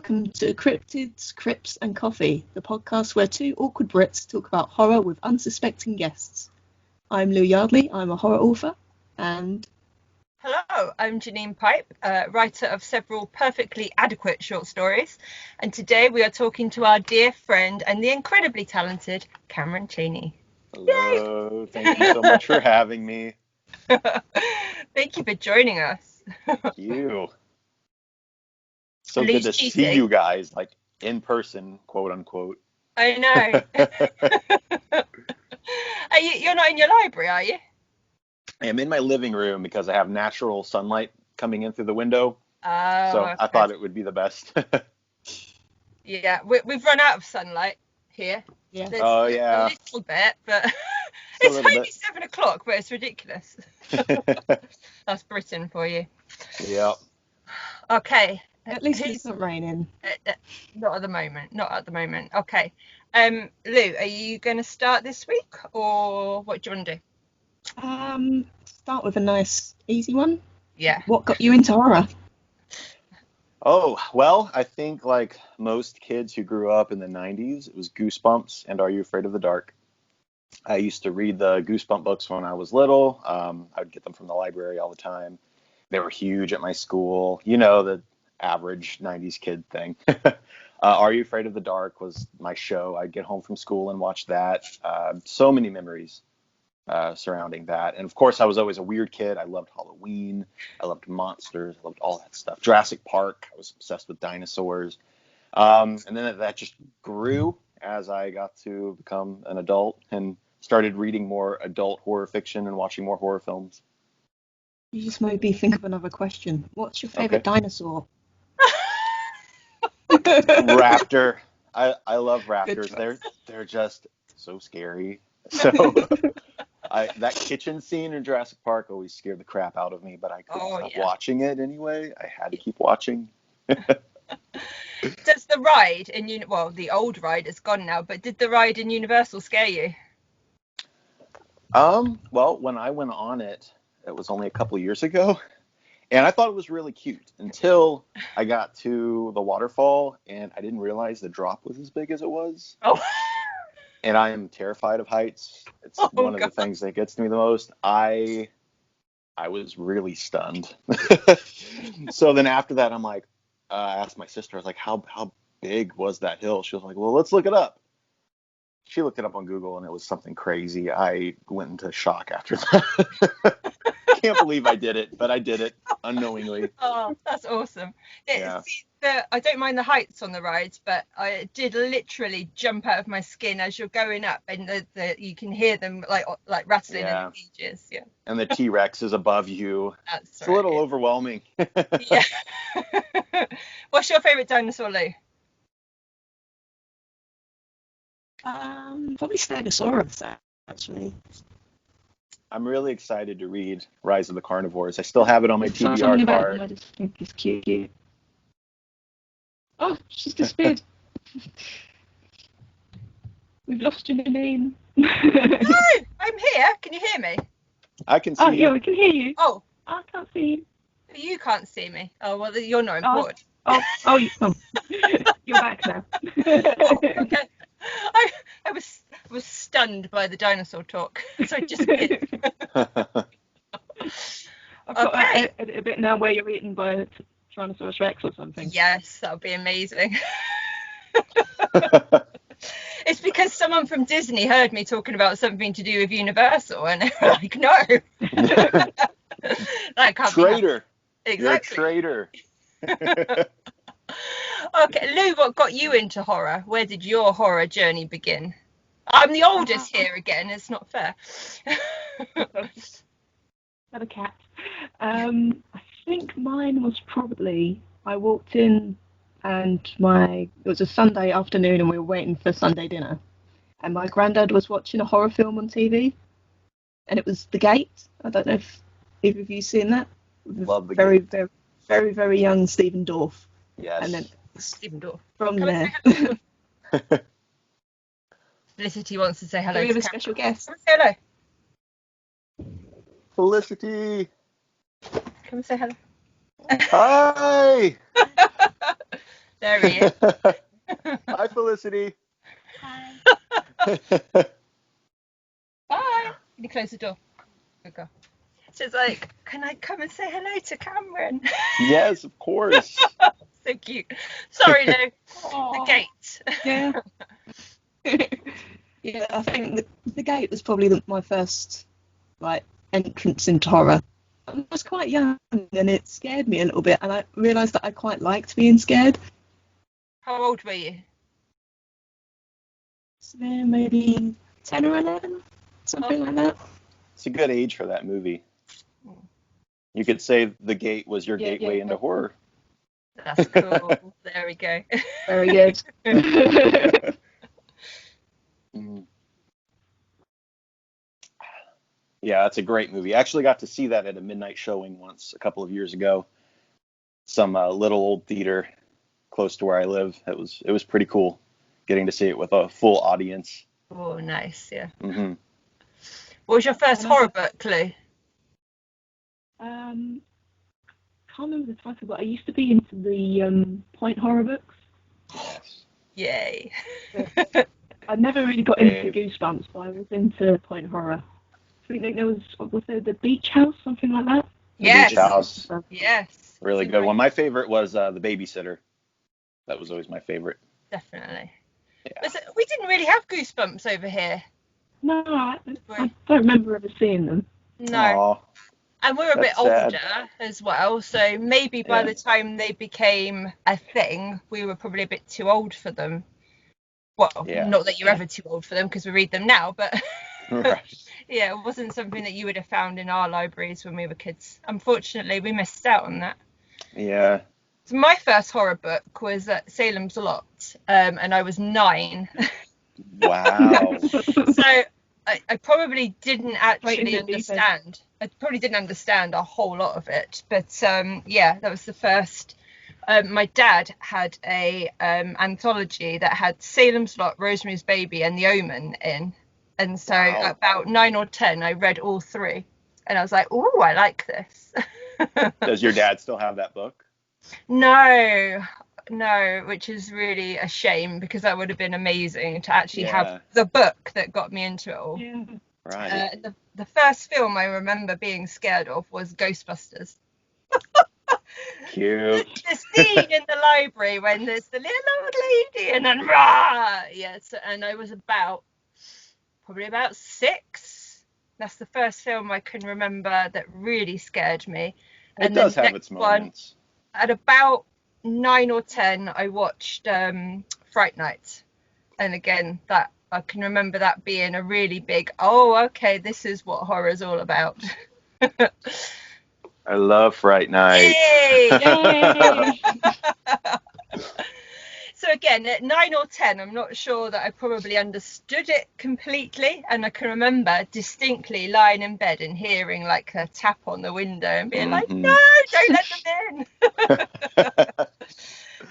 welcome to Cryptids, Crypts and Coffee, the podcast where two awkward Brits talk about horror with unsuspecting guests. I'm Lou Yardley, I'm a horror author, and... Hello, I'm Janine Pipe, writer of several perfectly adequate short stories, and today we are talking to our dear friend and the incredibly talented Cameron Chaney. Hello, thank you so much for having me. Thank you for joining us. Thank you. So Lou's good to cheating. see you guys, like in person, quote unquote. I know. You're not in your library, are you? I'm in my living room because I have natural sunlight coming in through the window. Oh, So okay. I thought it would be the best. Yeah, we've run out of sunlight here. Yeah. There's Oh, a yeah. little bit, but A it's little only bit. 7 o'clock, but it's ridiculous. That's Britain for you. Yep. Okay. At least it's not raining. Not at the moment. Not at the moment. Okay. Lou, are you going to start this week, or what do you want to do? Start with a nice, easy one. Yeah. What got you into horror? Oh, well, I think like most kids who grew up in the 90s, it was Goosebumps and Are You Afraid of the Dark? I used to read the Goosebump books when I was little. I would get them from the library all the time. They were huge at my school. You know, the average 90s kid thing. Are You Afraid of the Dark was my show. I'd get home from school and watch that. So many memories surrounding that. And of course, I was always a weird kid. I loved Halloween. I loved monsters. I loved all that stuff. Jurassic Park. I was obsessed with dinosaurs. And then that just grew as I got to become an adult and started reading more adult horror fiction and watching more horror films. You just made me think of another question. What's your favourite dinosaur? Raptor. I love Good raptors. choice. They're just so scary. So that kitchen scene in Jurassic Park always scared the crap out of me, but I couldn't stop watching it anyway. I had to keep watching. Does the ride in the old ride is gone now, but did the ride in Universal scare you? Well, when I went on it, it was only a couple of years ago, and I thought it was really cute until I got to the waterfall, and I didn't realize the drop was as big as it was. Oh. And I am terrified of heights. It's one of the things that gets to me the most. I was really stunned. So then after that, I'm like, I asked my sister, I was like, how big was that hill? She was like, well, let's look it up. She looked it up on Google, and it was something crazy. I went into shock after that. Can't believe I did it, but I did it unknowingly. Oh, that's awesome. Yeah. See, I don't mind the heights on the rides, but I did literally jump out of my skin as you're going up, and you can hear them like rattling in the cages. Yeah. And the T-Rex is above you. It's a little overwhelming. Yeah. What's your favorite dinosaur, Lou? Probably Stegosaurus, actually. I'm really excited to read Rise of the Carnivores. I still have it on my TBR card. I just think it's cute. Oh, she's disappeared. We've lost Janine. No, I'm here. Can you hear me? I can see Oh, you. yeah, we can hear you. Oh, I can't see you. you can't see me. Oh, well, you're not important. You're back now. Okay. I was stunned by the dinosaur talk, so I just did. I've got a bit now where you're eaten by a Tyrannosaurus Rex or something. Yes, that would be amazing. It's because someone from Disney heard me talking about something to do with Universal, and they were like, no. That can't Traitor. Be exactly. You're a traitor. Okay, Lou, what got you into horror? Where did your horror journey begin? I'm the oldest here again. It's not fair. Not a cat. I think mine was probably, I walked in and it was a Sunday afternoon and we were waiting for Sunday dinner. And my granddad was watching a horror film on TV. And it was The Gate. I don't know if either of you seen that. Love The Gate. Gate. Very, very young Stephen Dorff. Yes. And then Stephen Dorff. From there. Felicity wants to say hello. Do we have a special guest? Come and say hello. Felicity. Come and say hello. Hi. There he is. Hi, Felicity. Hi. Bye. Can you close the door? Good girl. She's like, can I come and say hello to Cameron? Yes, of course. So cute. Sorry, Lou. The Aw. gate. Yeah. Yeah, I think the Gate was probably my first like entrance into horror. I was quite young and it scared me a little bit, and I realised that I quite liked being scared. How old were you? So maybe 10 or 11, something like that. It's a good age for that movie. You could say The Gate was your gateway into horror. That's cool. There we go. Very good. Mm. Yeah, that's a great movie. I actually got to see that at a midnight showing once a couple of years ago. Some little old theater close to where I live. It was pretty cool getting to see it with a full audience. Oh, nice. Yeah. Hmm. What was your first horror book, Lou? Can't remember the title, but I used to be into the point horror books. Yes. Yay. I never really got into Goosebumps, but I was into point horror. I think there was there the Beach House, something like that? Yes. Beach House. Yes. Really good one. My favorite was The Babysitter. That was always my favorite. Definitely. Yeah. We didn't really have Goosebumps over here. No, I don't remember ever seeing them. No. Aw, And we were a bit that's sad. older as well, so maybe by Yeah. the time they became a thing, we were probably a bit too old for them. Well, Yeah. not that you're ever too old for them because we read them now, but Right. yeah, it wasn't something that you would have found in our libraries when we were kids. Unfortunately, we missed out on that. Yeah. So my first horror book was Salem's Lot, and I was 9. Wow. So I probably didn't actually Right in the deep end. understand. I probably didn't understand a whole lot of it, but yeah, that was the first. My dad had a anthology that had Salem's Lot, Rosemary's Baby, and The Omen in, and so Wow. at about 9 or 10, I read all 3, and I was like, "Oh, I like this." Does your dad still have that book? No, which is really a shame because that would have been amazing to actually have the book that got me into it all. Yeah. Right. The first film I remember being scared of was Ghostbusters. Cute. The scene in the library when there's the little old lady and then rah! Yes, and I was probably about 6. That's the first film I can remember that really scared me. It does have its moments. At about 9 or 10, I watched Fright Night, and again, that I can remember that being a really big, oh, okay, this is what horror's all about. I love Fright Night. Yay! So again, at 9 or 10, I'm not sure that I probably understood it completely, and I can remember distinctly lying in bed and hearing like a tap on the window and being like, "No, don't let them in."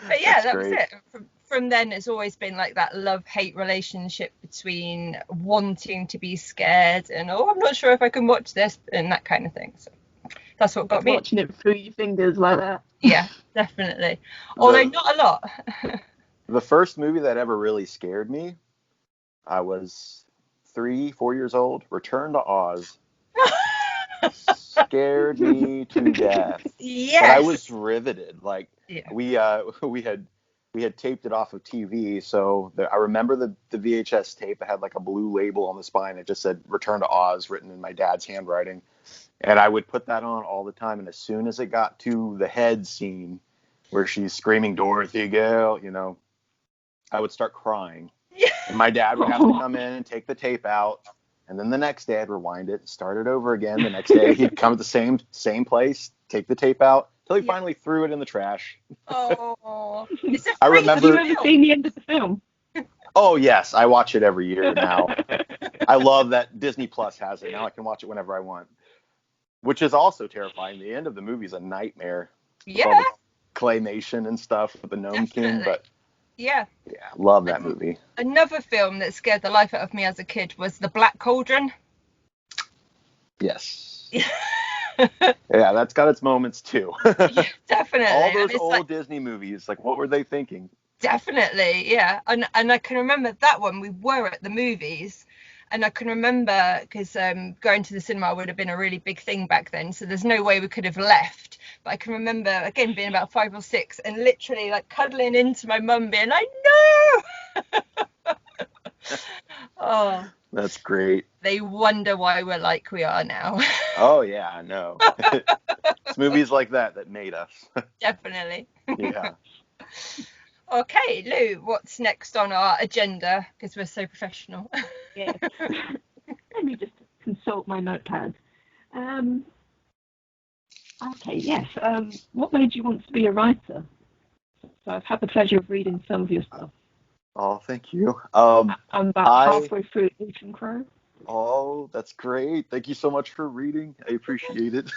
But yeah, that was it. From then, it's always been like that love-hate relationship between wanting to be scared and, oh, I'm not sure if I can watch this, and that kind of thing. So that's what got me. Watching it through your fingers like that. Yeah, definitely. Although not a lot. The first movie that ever really scared me, I was 3-4 years old. Return to Oz. Scared me to death. Yes. But I was riveted. Like Yeah. we had taped it off of TV, so I remember the VHS tape. It had like a blue label on the spine. It just said "Return to Oz" written in my dad's handwriting, and I would put that on all the time. And as soon as it got to the head scene where she's screaming "Dorothy Gale," I would start crying. Yeah. And my dad would have to come in and take the tape out, and then the next day I'd rewind it, start it over again. The next day he'd come to the same place, take the tape out, till he finally threw it in the trash. Oh, it's a I remember. Have you ever seen the end of the film? Oh yes, I watch it every year now. I love that Disney Plus has it now. I can watch it whenever I want, which is also terrifying. The end of the movie is a nightmare. Yeah. With all the claymation and stuff with the Gnome King, but yeah, love that movie. Another film that scared the life out of me as a kid was The Black Cauldron. Yes. Yeah, that's got its moments too. Yeah, definitely. All those And it's old like, Disney movies, like what were they thinking? definitely, yeah. And I can remember that one. We were at the movies, and I can remember because going to the cinema would have been a really big thing back then. So there's no way we could have left. But I can remember again being about 5 or 6 and literally like cuddling into my mum, being like, "No!" Oh, That's great. they wonder why we're like we are now. Oh yeah, I know. It's movies like that made us. Definitely. Yeah. Okay, Lou, what's next on our agenda? Because we're so professional. Yes. Let me just consult my notepad. Okay, yes. What made you want to be a writer? So I've had the pleasure of reading some of your stuff. Oh, thank you. I'm about halfway through Ocean Crow. Oh, that's great. Thank you so much for reading. I appreciate it.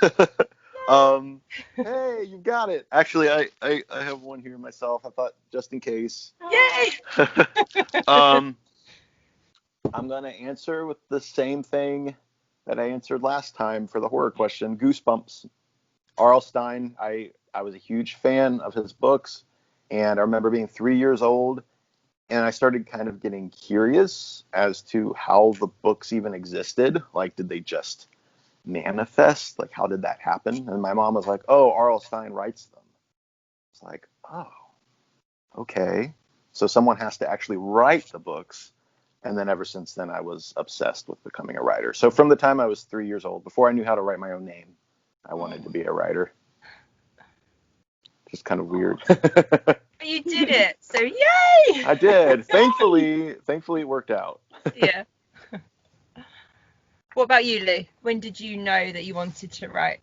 Hey, you got it. Actually, I have one here myself. I thought just in case. Yay! I'm gonna answer with the same thing that I answered last time for the horror question. Goosebumps. R.L. Stine. I was a huge fan of his books, and I remember being 3 years old, and I started kind of getting curious as to how the books even existed. Like, did they just manifest? Like, how did that happen? And my mom was like, "Oh, R.L. Stine writes them." It's like, oh, okay. So someone has to actually write the books. And then ever since then, I was obsessed with becoming a writer. So from the time I was 3 years old, before I knew how to write my own name, I wanted to be a writer. Just kind of weird. But you did it, so yay! I did. Thankfully, it worked out. Yeah. What about you, Lou? When did you know that you wanted to write?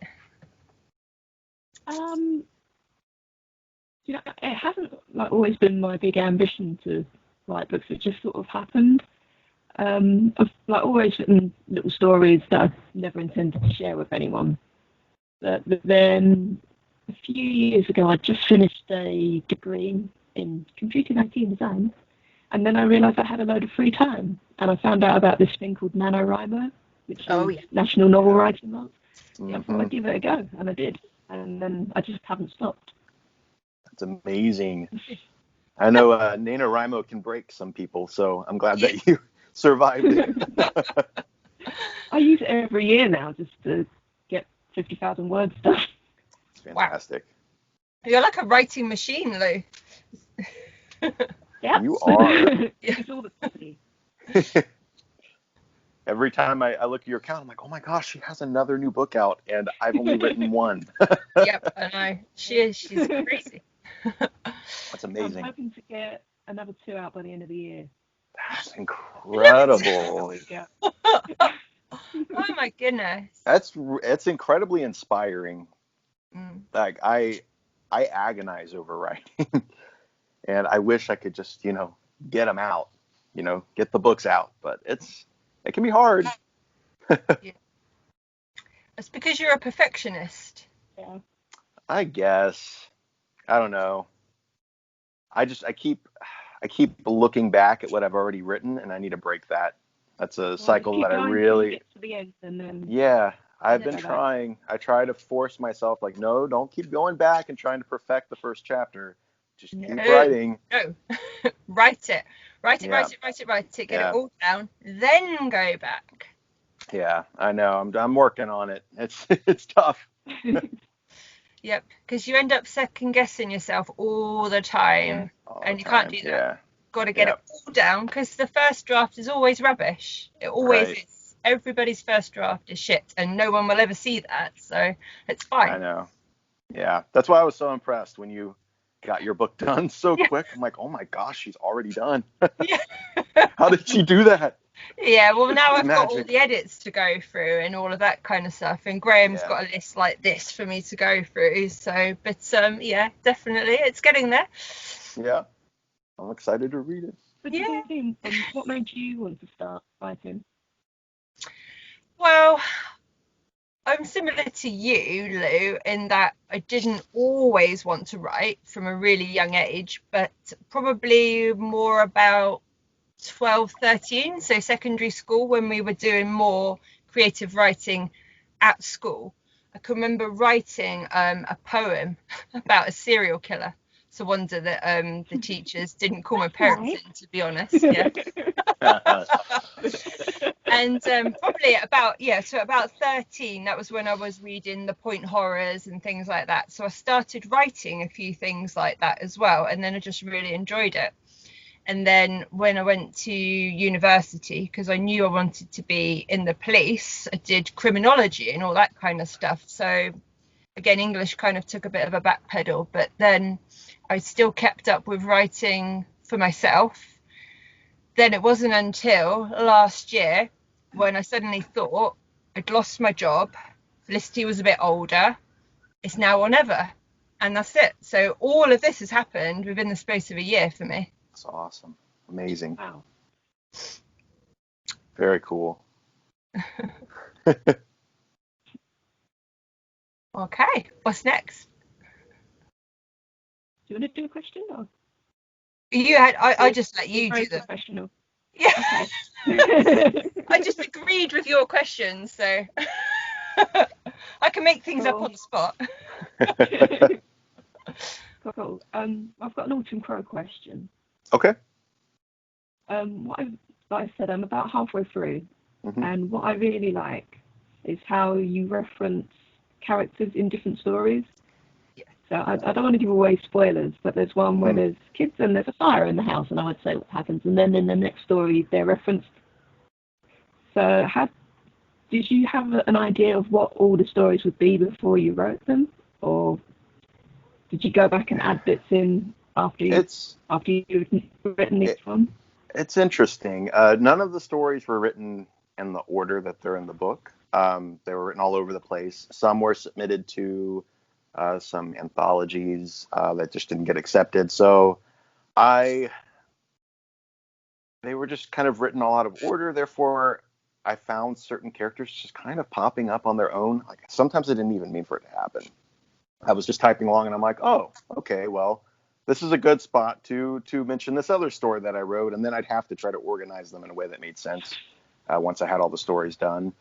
It hasn't like always been my big ambition to write books. It just sort of happened. I've like always written little stories that I've never intended to share with anyone. But then a few years ago, I just finished a degree in computing IT and design, and then I realised I had a load of free time, and I found out about this thing called NaNoWriMo, which is National Novel Writing Month. Mm-hmm. I thought I'd give it a go, and I did, and then I just haven't stopped. That's amazing. I know NaNoWriMo can break some people, so I'm glad that you survived it. I use it every year now just to get 50,000 word stuff. It's fantastic. Wow. You're like a writing machine, Lou. Yeah. You are. It's all the study. Every time I look at your account, I'm like, oh my gosh, she has another new book out, and I've only written one. Yep, I know. She's crazy. That's amazing. I'm hoping to get another 2 out by the end of the year. That's incredible. Oh my goodness. It's incredibly inspiring. Mm. Like I agonize over writing, and I wish I could just get them out, get the books out, but it can be hard. Yeah. It's because you're a perfectionist. Yeah. I guess. I don't know. I keep looking back at what I've already written, and I need to break that. That's a cycle that I really. Get to the end and then... Yeah, I've been trying. I try to force myself, like, no, don't keep going back and trying to perfect the first chapter. Just keep writing. No, write it. Write it. Get it all down, then go back. Yeah, I know. I'm working on it. It's tough. Yep, because you end up second guessing yourself all the time, and you can't do that. Yeah. Got to get it all down, because the first draft is always rubbish. It always is. Everybody's first draft is shit, and no one will ever see that, so it's fine. I know. Yeah, that's why I was so impressed when you got your book done so quick. I'm like, oh my gosh, she's already done. How did she do that? Yeah, well, now I've got all the edits to go through and all of that kind of stuff, and Graham's got a list like this for me to go through. So, but yeah, definitely, it's getting there. Yeah, I'm excited to read it. But what made you want to start writing? Well, I'm similar to you, Lou, in that I didn't always want to write from a really young age, but probably more about 12, 13, so secondary school, when we were doing more creative writing at school. I can remember writing a poem about a serial killer. It's a wonder that the teachers didn't call my parents in, to be honest. Yeah. And probably about 13, that was when I was reading the point horrors and things like that. So I started writing a few things like that as well, and then I just really enjoyed it. And then when I went to university, because I knew I wanted to be in the police, I did criminology and all that kind of stuff. So again, English kind of took a bit of a backpedal, but then I still kept up with writing for myself. Then it wasn't until last year when I suddenly thought I'd lost my job, Felicity was a bit older, it's now or never, and that's it. So all of this has happened within the space of a year for me. That's awesome. Amazing. Wow. Very cool. Okay, what's next? Do you want to do a question? Or? You had, I just let you Very do them. professional. Yeah. Okay. I just agreed with your questions, so I can make things up on the spot. Cool. I've got an Autumn Crow question. Okay. Like I said, I'm about halfway through, Mm-hmm. and what I really like is how you reference characters in different stories. Yeah. So I don't want to give away spoilers, but there's one where there's kids and there's a fire in the house, and I would say what happens, and then in the next story they're referenced. So did you have an idea of what all the stories would be before you wrote them, or did you go back and add bits in after you'd written each one? It's interesting. None of the stories were written in the order that they're in the book. They were written all over the place. Some were submitted to some anthologies that just didn't get accepted. So they were just kind of written all out of order. Therefore, I found certain characters just kind of popping up on their own. Like sometimes I didn't even mean for it to happen. I was just typing along and I'm like, oh, okay, well, this is a good spot to mention this other story that I wrote. And then I'd have to try to organize them in a way that made sense once I had all the stories done.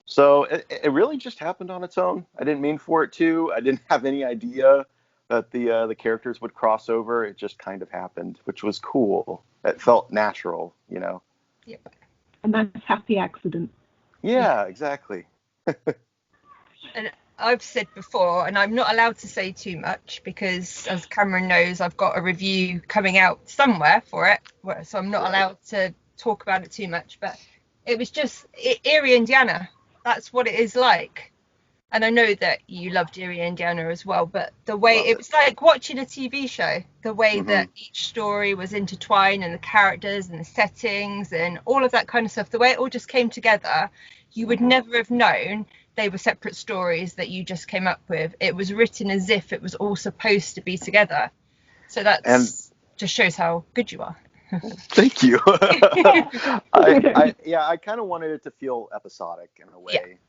So it really just happened on its own. I didn't mean for it to. I didn't have any idea that the characters would cross over. It just kind of happened, which was cool. It felt natural, you know. Yep. And that's happy accident. Yeah, exactly. And I've said before, and I'm not allowed to say too much because, as Cameron knows, I've got a review coming out somewhere for it, so I'm not allowed to talk about it too much. But it was just Erie, Indiana. That's what it is like. And I know that you loved Erie, Indiana as well, but the way it was like watching a TV show, the way that each story was intertwined and the characters and the settings and all of that kind of stuff, the way it all just came together, you would never have known they were separate stories that you just came up with. It was written as if it was all supposed to be together. So just shows how good you are. Thank you. I kind of wanted it to feel episodic in a way.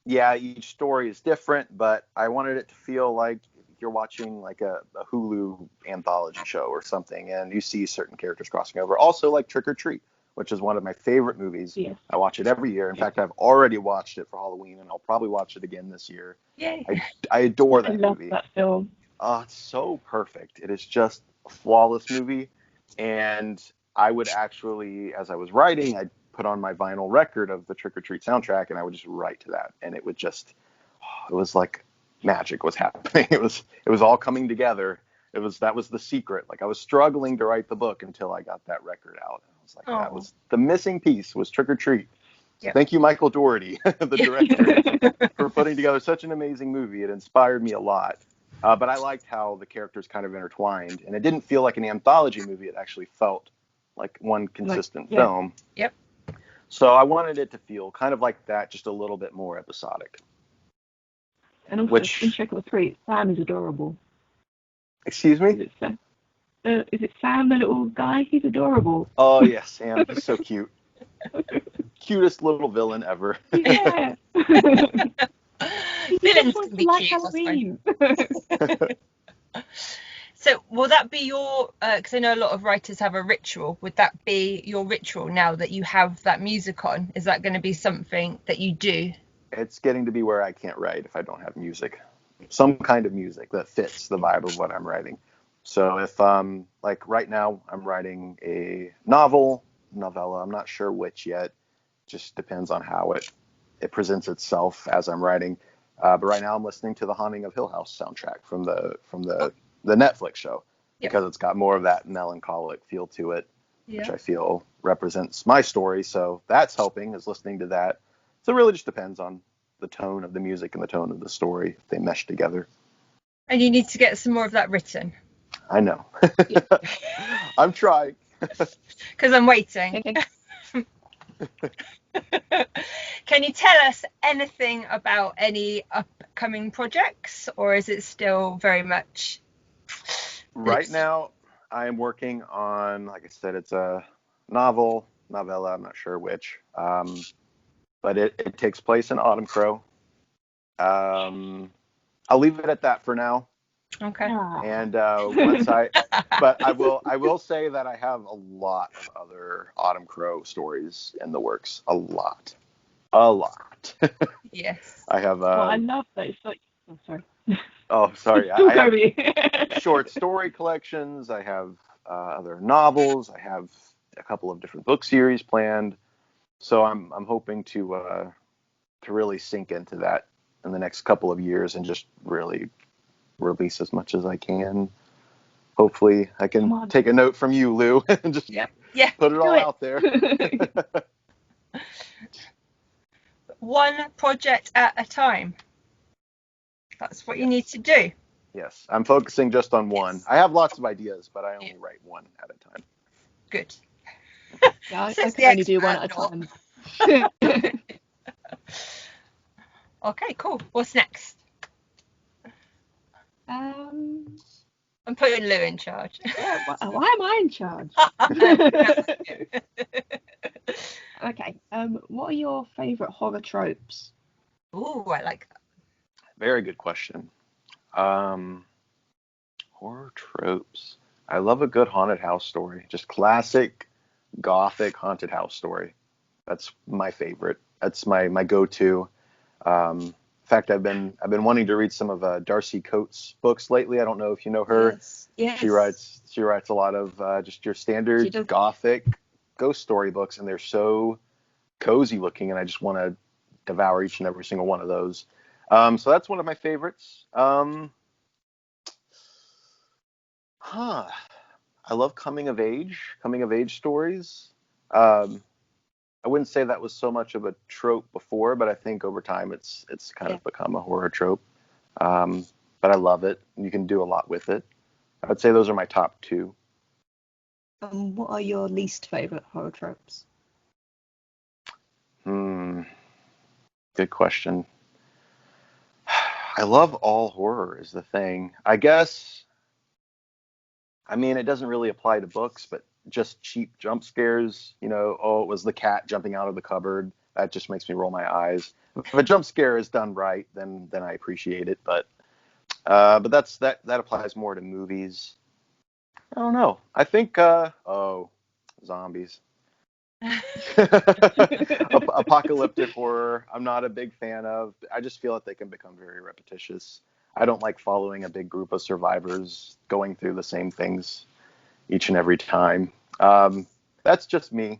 Yeah, each story is different, but I wanted it to feel like you're watching like a Hulu anthology show or something, and you see certain characters crossing over. Also, like Trick or Treat, which is one of my favorite movies. Yeah. I watch it every year. In fact, I've already watched it for Halloween, and I'll probably watch it again this year. Yay. I adore that movie. I love that film. It's so perfect. It is just a flawless movie. And I would actually, as I was writing, I'd put on my vinyl record of the Trick or Treat soundtrack, and I would just write to that. And it would just, it was like magic was happening. It was all coming together. That was the secret. Like I was struggling to write the book until I got that record out. And I was like, that was the missing piece was Trick or Treat. So thank you, Michael Dougherty, the director, for putting together such an amazing movie. It inspired me a lot. But I liked how the characters kind of intertwined, and it didn't feel like an anthology movie. It actually felt like one consistent film. Yep. So I wanted it to feel kind of like that, just a little bit more episodic. And also, in Trick or Treat, Sam is adorable. Excuse me? Is it Sam, the little guy? He's adorable. Oh, yes, Sam. He's so cute. Cutest little villain ever. Yeah. Villains can be like cute. Halloween. So will that be your, because I know a lot of writers have a ritual, would that be your ritual now that you have that music on? Is that going to be something that you do it's getting to be where I can't write if I don't have music, some kind of music that fits the vibe of what I'm writing. So if like right now I'm writing a novella, I'm not sure which yet, just depends on how it presents itself as I'm writing. But right now I'm listening to the Haunting of Hill House soundtrack from the Netflix show because it's got more of that melancholic feel to it, which I feel represents my story. So that's helping, is listening to that. So it really just depends on the tone of the music and the tone of the story, if they mesh together. And you need to get some more of that written. I know. I'm trying. Because I'm waiting. Can you tell us anything about any upcoming projects, or is it still very much? Right now, I am working on, like I said, it's a novella, I'm not sure which, but it takes place in Autumn Crow. I'll leave it at that for now. Okay. And but I will say that I have a lot of other Autumn Crow stories in the works. A lot. Yes. I have. I love that. It's like, oh, sorry. Oh, sorry. I have short story collections. I have other novels. I have a couple of different book series planned. So I'm hoping to really sink into that in the next couple of years and just really release as much as I can. Hopefully I can take a note from you, Lou, and just put it all out there. One project at a time. That's what you need to do. Yes, I'm focusing just on one. I have lots of ideas, but I only write one at a time. Good. Yeah, I can only do one at a time. Okay, cool. What's next? I'm putting Lou in charge. Yeah, why am I in charge? Okay. What are your favourite horror tropes? Ooh, I like that. Very good question. Horror tropes. I love a good haunted house story. Just classic gothic haunted house story. That's my favorite. That's my go-to. In fact, I've been wanting to read some of Darcy Coates' books lately. I don't know if you know her. Yes. She writes a lot of just your standard gothic ghost story books, and they're so cozy looking, and I just want to devour each and every single one of those. So that's one of my favorites. I love coming of age stories. I wouldn't say that was so much of a trope before, but I think over time it's kind of become a horror trope. But I love it. You can do a lot with it. I would say those are my top two. What are your least favorite horror tropes? Good question. I love all horror is the thing. I guess, I mean, it doesn't really apply to books, but just cheap jump scares, it was the cat jumping out of the cupboard. That just makes me roll my eyes. If a jump scare is done right, then I appreciate it. But that applies more to movies. I don't know. I think zombies. Apocalyptic horror, I'm not a big fan of. I just feel that they can become very repetitious. I don't like following a big group of survivors going through the same things each and every time. That's just me.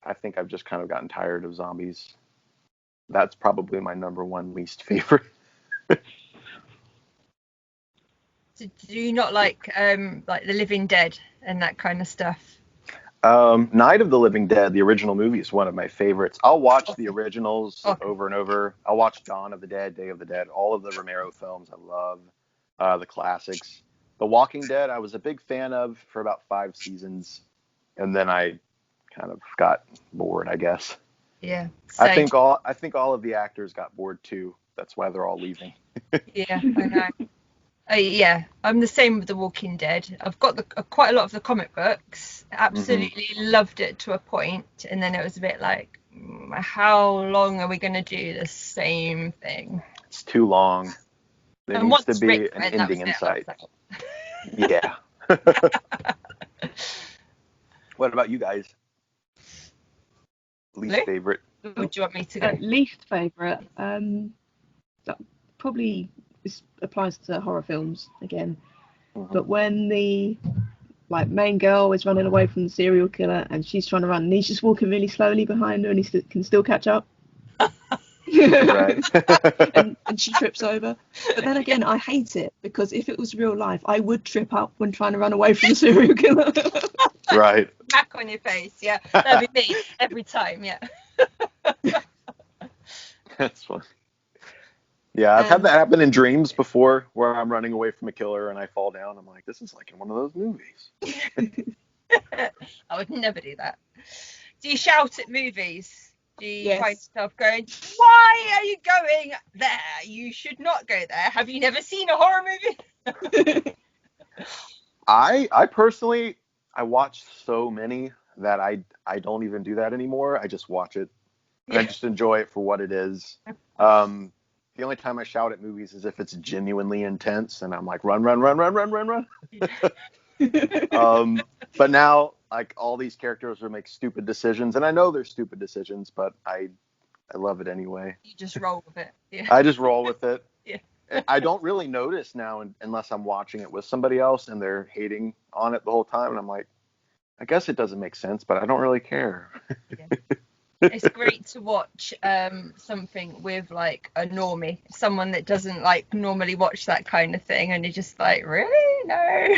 I think I've just kind of gotten tired of zombies. That's probably my number one least favorite. Do you not like The Living Dead and that kind of stuff? Night of the Living Dead, the original movie, is one of my favorites. I'll watch the originals over and over. I'll watch Dawn of the Dead, Day of the Dead, all of the Romero films. I love the classics. The Walking Dead, I was a big fan of for about 5 seasons, and then I kind of got bored, I guess. Yeah. Same. I think all of the actors got bored too. That's why they're all leaving. Yeah, I know. Yeah, I'm the same with The Walking Dead. I've got quite a lot of the comic books. Absolutely loved it to a point, and then it was a bit like, how long are we going to do the same thing? It's too long. There needs to be an ending in sight. Yeah. What about you guys? Least favorite? Would you want me to go? Least favourite, that probably this applies to horror films again. But when the main girl is running away from the serial killer and she's trying to run, and he's just walking really slowly behind her, and he can still catch up. Right. and she trips over. But then again, I hate it because if it was real life, I would trip up when trying to run away from the serial killer. Right. Back on your face, yeah. That'd be me every time, yeah. That's funny. Yeah, I've had that happen in dreams before, where I'm running away from a killer and I fall down. I'm like, this is like in one of those movies. I would never do that. Do you shout at movies? Do you find yourself going, why are you going there? You should not go there. Have you never seen a horror movie? I personally, I watch so many that I don't even do that anymore. I just watch it. And I just enjoy it for what it is. The only time I shout at movies is if it's genuinely intense and I'm like, run, run, run, run, run, run, run. But now, like, all these characters will make stupid decisions, and I know they're stupid decisions, but I love it anyway. You just roll with it. Yeah. I just roll with it. Yeah. I don't really notice now unless I'm watching it with somebody else and they're hating on it the whole time, and I'm like, I guess it doesn't make sense, but I don't really care. Yeah. It's great to watch something with like a normie, someone that doesn't like normally watch that kind of thing, and you're just like, really? No.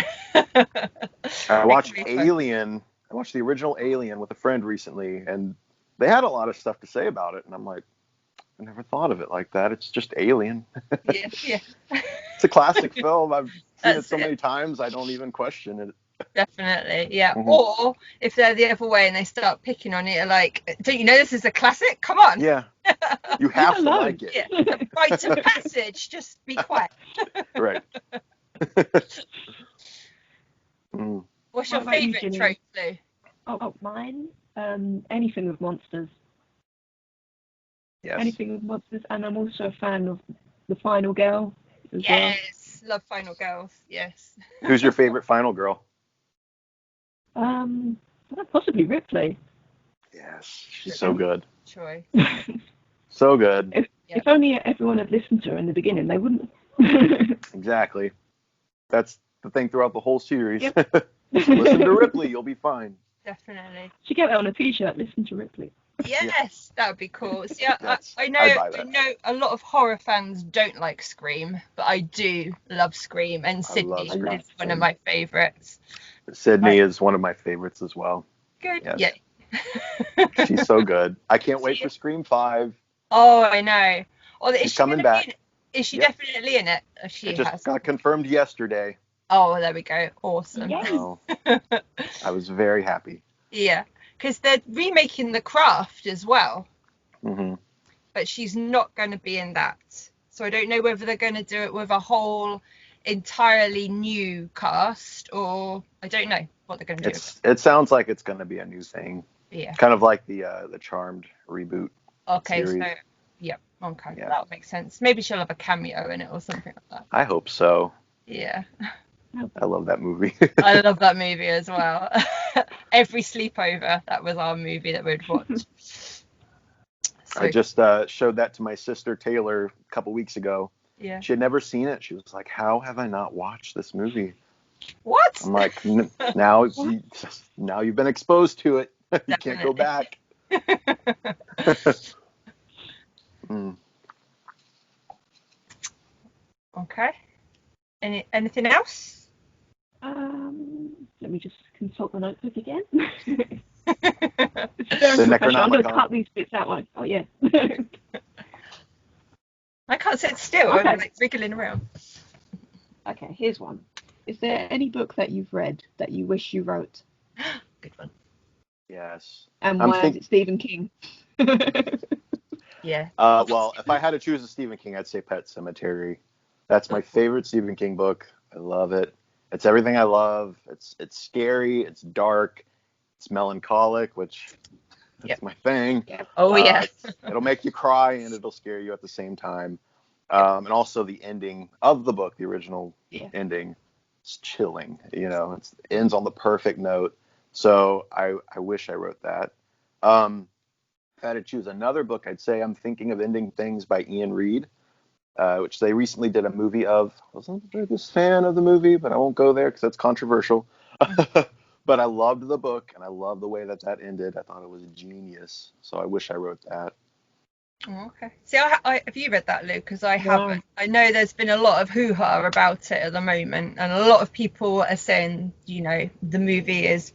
I watched Alien. I watched the original Alien with a friend recently, and they had a lot of stuff to say about it, and I'm like, I never thought of it like that. It's just Alien. Yeah, yeah. It's a classic film. I've seen it so many times, I don't even question it. Definitely, yeah. Or if they're the other way and they start picking on it, like, don't you know this is a classic? Come on. Yeah. You have to like it. Yeah. A rite of passage. Just be quiet. Right. What's your favourite trope, Lou? Oh, mine? Anything with monsters. Yes. Anything with monsters, and I'm also a fan of The Final Girl as Yes, love Final Girls. Yes. Who's your favorite final girl? Possibly Ripley. Yes, she's so good. Troy. So good. If only everyone had listened to her in the beginning, they wouldn't. Exactly. That's the thing throughout the whole series. Yep. Listen to Ripley, you'll be fine. Definitely. She get that on a t-shirt. Listen to Ripley. Yes, that would be cool. See, I know a lot of horror fans don't like Scream, but I do love Scream, and Sydney is one of my favourites. Sydney is one of my favorites as well. Good. Yes. Yeah. She's so good. I can't wait for Scream 5. Oh, I know. Well, She's coming back. Is she definitely in it? It just got confirmed yesterday. Oh, there we go. Awesome. So, I was very happy. Yeah, because they're remaking The Craft as well. Mm-hmm. But she's not going to be in that. So I don't know whether they're going to do it with a whole entirely new cast, or I don't know what they're going to do. It sounds like it's going to be a new thing. Yeah. Kind of like the Charmed reboot. Okay, series. so yeah, okay, Yeah. that would make sense. Maybe she'll have a cameo in it or something like that. I hope so. Yeah. I love that movie. I love that movie as well. Every sleepover, that was our movie that we'd watch. So, I just showed that to my sister Taylor a couple weeks ago. Yeah. She had never seen it. She was like, "How have I not watched this movie?" What? I'm like, now you've been exposed to it. You can't go back. Okay. Anything else? Let me just consult the notebook again. The I'm going to cut these bits out. Oh, yeah. I can't sit still. Okay. I'm like wriggling around. Okay, here's one. Is there any book that you've read that you wish you wrote? Good one. Yes. And why is it Stephen King? Yeah. Well, if I had to choose a Stephen King, I'd say Pet Sematary. That's my favorite Stephen King book. I love it. It's everything I love. It's scary. It's dark. It's melancholic, which that's my thing. Yep. Oh, yeah. It'll make you cry and it'll scare you at the same time. And also the ending of the book, the original ending, it's chilling. You know, it ends on the perfect note. So I wish I wrote that. I had to choose another book, I'd say I'm Thinking of Ending Things by Ian Reid, which they recently did a movie of. I wasn't the biggest fan of the movie, but I won't go there because that's controversial. But I loved the book, and I love the way that ended. I thought it was genius, so I wish I wrote that. Oh, okay. See, have you read that, Lou? Because I No. haven't. I know there's been a lot of hoo-ha about it at the moment, and a lot of people are saying, the movie is,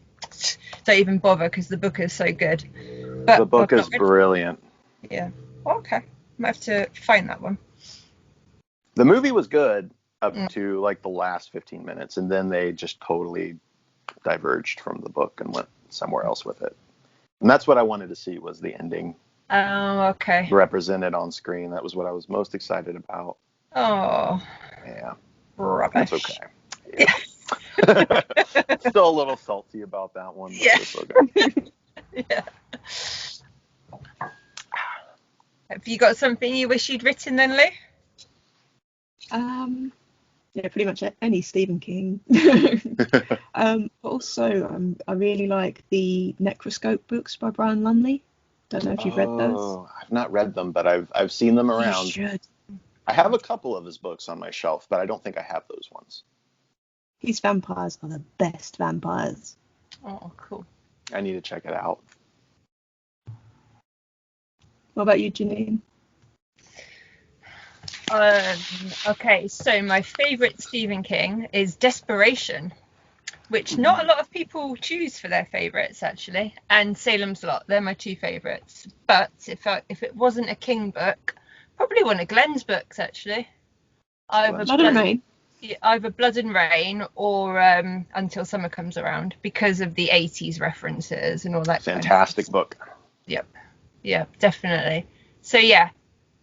don't even bother because the book is so good. But The book I've is not read brilliant. it. Yeah. Okay. Might have to find that one. The movie was good up Mm. to like the last 15 minutes, and then they just totally diverged from the book and went somewhere else with it. And that's what I wanted to see, was the ending Oh, okay. represented on screen. That was what I was most excited about. Oh, Yeah, rubbish. that's okay. Yeah. Still a little salty about that one, but Yeah. it's okay. Yeah. Have you got something you wish you'd written then, Lou? Yeah, pretty much any Stephen King. Also, I really like the Necroscope books by Brian Lumley. Don't know if you've read those. Oh, I've not read them, but I've seen them You around. should. I have a couple of his books on my shelf, but I don't think I have those ones. His vampires are the best vampires. Oh, cool. I need to check it out. What about you, Janine? Okay, so my favourite Stephen King is Desperation, which not a lot of people choose for their favourites, actually, and Salem's Lot. They're my two favourites. But if it wasn't a King book, probably one of Glenn's books, actually. Blood and Rain. Either Blood and Rain or Until Summer Comes Around, because of the 80s references and all that. Fantastic book. Yep, definitely. So yeah,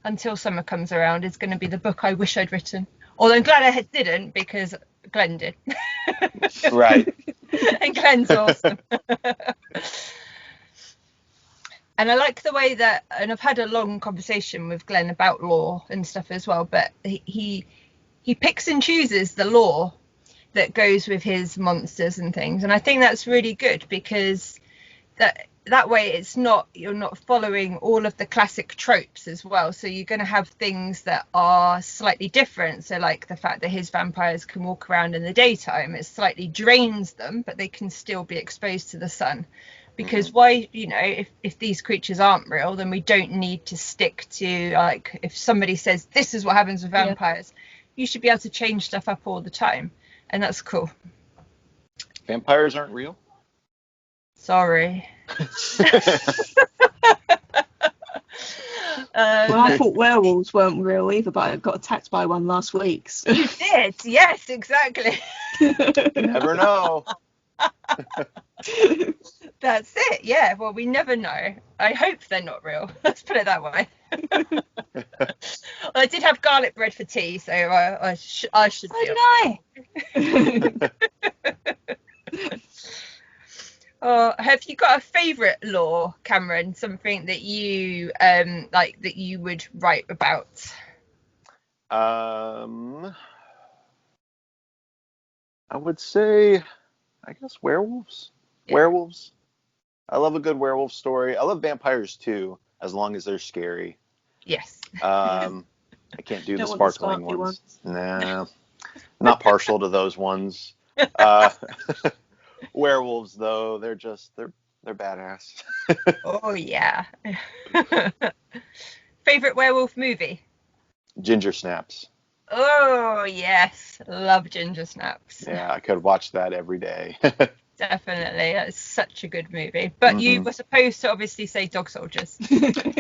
Until Summer Comes Around is going to be the book I wish I'd written. Although I'm glad I didn't, because Glenn did. Right. And Glenn's awesome. And I like the way that, and I've had a long conversation with Glenn about lore and stuff as well, but he picks and chooses the lore that goes with his monsters and things. And I think that's really good, because that way you're not following all of the classic tropes as well. So you're going to have things that are slightly different. So like the fact that his vampires can walk around in the daytime, it slightly drains them, but they can still be exposed to the sun. Because why, if these creatures aren't real, then we don't need to stick to, like, if somebody says this is what happens with vampires, you should be able to change stuff up all the time. And that's cool. Vampires aren't real? Sorry. Well, I thought werewolves weren't real either, but I got attacked by one last week. So. You did, yes, exactly. You never know. That's it, yeah. Well, we never know. I hope they're not real. Let's put it that way. Well, I did have garlic bread for tea, so I should So be. did I. Have you got a favourite lore, Cameron? Something that you like that you would write about? I would say, I guess, werewolves. Yeah. Werewolves. I love a good werewolf story. I love vampires too, as long as they're scary. Yes. I can't do the Don't want the sparkling sparkly ones. ones. Nah, not partial to those ones. Werewolves, though, they're badass. Oh yeah. Favorite werewolf movie? Ginger Snaps. Oh yes, love Ginger Snaps. Yeah, I could watch that every day. Definitely, that's such a good movie. But you were supposed to obviously say Dog Soldiers.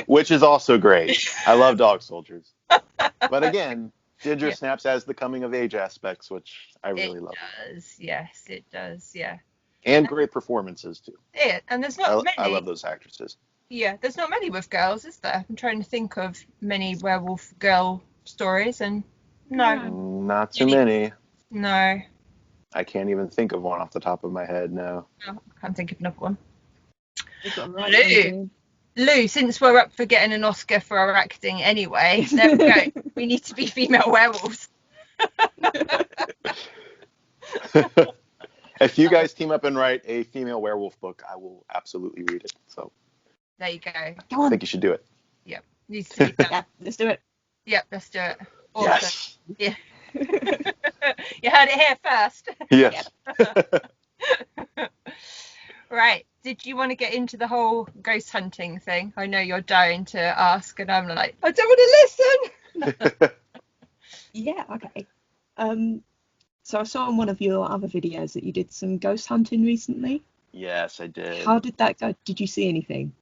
Which is also great. I love Dog Soldiers. But again, Ginger Snaps has the coming of age aspects, which I really love. It does, yes, it does, yeah. And great performances too. Yeah, and there's not many. I love those actresses. Yeah, there's not many with girls, is there? I'm trying to think of many werewolf girl stories, and no. Not too many. No. I can't even think of one off the top of my head, no. I can't think of another one. Right, Lou, since we're up for getting an Oscar for our acting anyway, there we go. We need to be female werewolves. If you guys team up and write a female werewolf book, I will absolutely read it. So There you go. Go I on. think you should do it. Yep. Needs to be done. Yeah, let's do it. Yep, let's do it. Awesome. Yes. Yeah. You heard it here first. Yes. Right. Did you want to get into the whole ghost hunting thing? I know you're dying to ask, and I'm like, I don't want to listen. Yeah, okay. So I saw on one of your other videos that you did some ghost hunting recently. Yes, I did. How did that go? Did you see anything?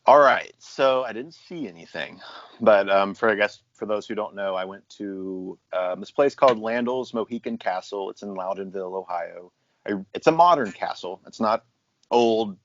All right, so I didn't see anything, but for those who don't know, I went to this place called Landell's Mohican Castle. It's in Loudonville, Ohio. It's a modern castle. It's not old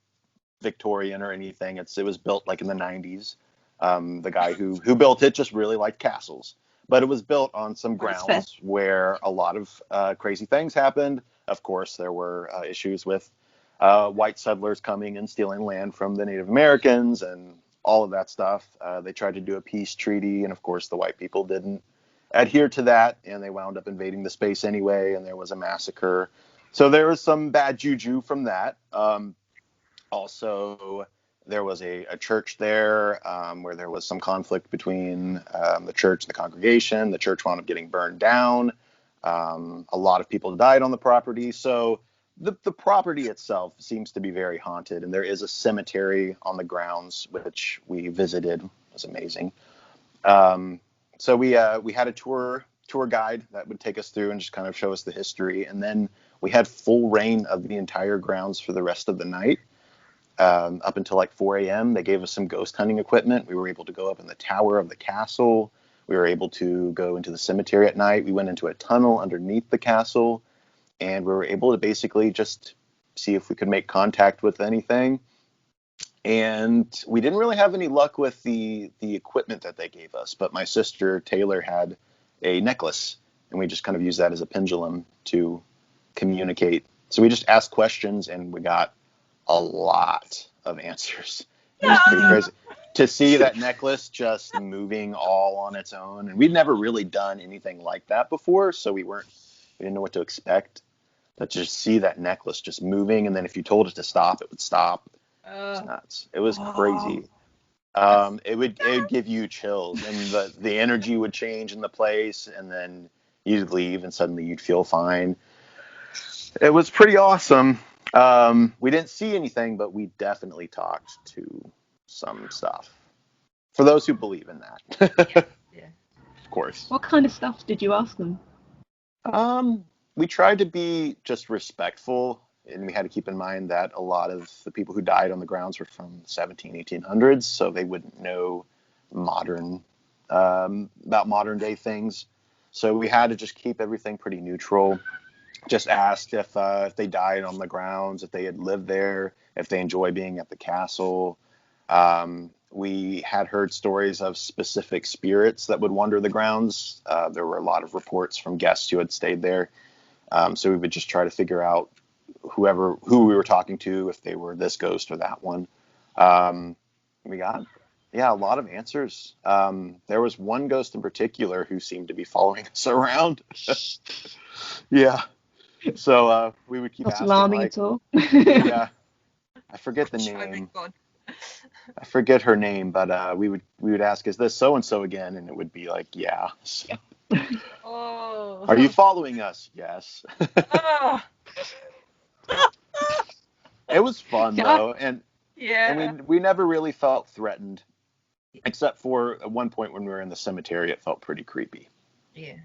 Victorian or anything. It was built like in the 90s. The guy who built it just really liked castles, but it was built on some grounds where a lot of crazy things happened. Of course, there were issues with white settlers coming and stealing land from the Native Americans and all of that stuff. They tried to do a peace treaty, and of course the white people didn't adhere to that, and they wound up invading the space anyway, and there was a massacre. So there was some bad juju from that. Also, there was a church there where there was some conflict between the church and the congregation. The church wound up getting burned down. A lot of people died on the property. So the property itself seems to be very haunted. And there is a cemetery on the grounds, which we visited. It was amazing. So we had a tour guide that would take us through and just kind of show us the history. And then we had full reign of the entire grounds for the rest of the night. Up until like 4 a.m. They gave us some ghost hunting equipment. We were able to go up in the tower of the castle. We were able to go into the cemetery at night. We went into a tunnel underneath the castle, and we were able to basically just see if we could make contact with anything. And we didn't really have any luck with the equipment that they gave us, but my sister Taylor had a necklace, and we just kind of used that as a pendulum to communicate. So we just asked questions, and we got a lot of answers. It was pretty crazy to see that necklace just moving all on its own. And we'd never really done anything like that before, so we didn't know what to expect. But just see that necklace just moving, and then if you told it to stop, it would stop. It was nuts. It was crazy. It would give you chills, and the energy would change in the place, and then you'd leave, and suddenly you'd feel fine. It was pretty awesome. We didn't see anything, but we definitely talked to some stuff. For those who believe in that. Yeah. Of course. What kind of stuff did you ask them? We tried to be just respectful, and we had to keep in mind that a lot of the people who died on the grounds were from the 1800s, so they wouldn't know about modern day things. So we had to just keep everything pretty neutral. Just asked if they died on the grounds, if they had lived there, if they enjoy being at the castle. We had heard stories of specific spirits that would wander the grounds. There were a lot of reports from guests who had stayed there. So we would just try to figure out who we were talking to, if they were this ghost or that one. We got, a lot of answers. There was one ghost in particular who seemed to be following us around. Yeah. So we would keep Not asking, alarming like, at all. yeah, I forget the name. I forget her name, but we would ask, "Is this so and so again?" And it would be like, "Yeah." So, Oh. are you following us? Yes. Oh. It was fun though, and we never really felt threatened, except for at one point when we were in the cemetery, it felt pretty creepy. Yeah.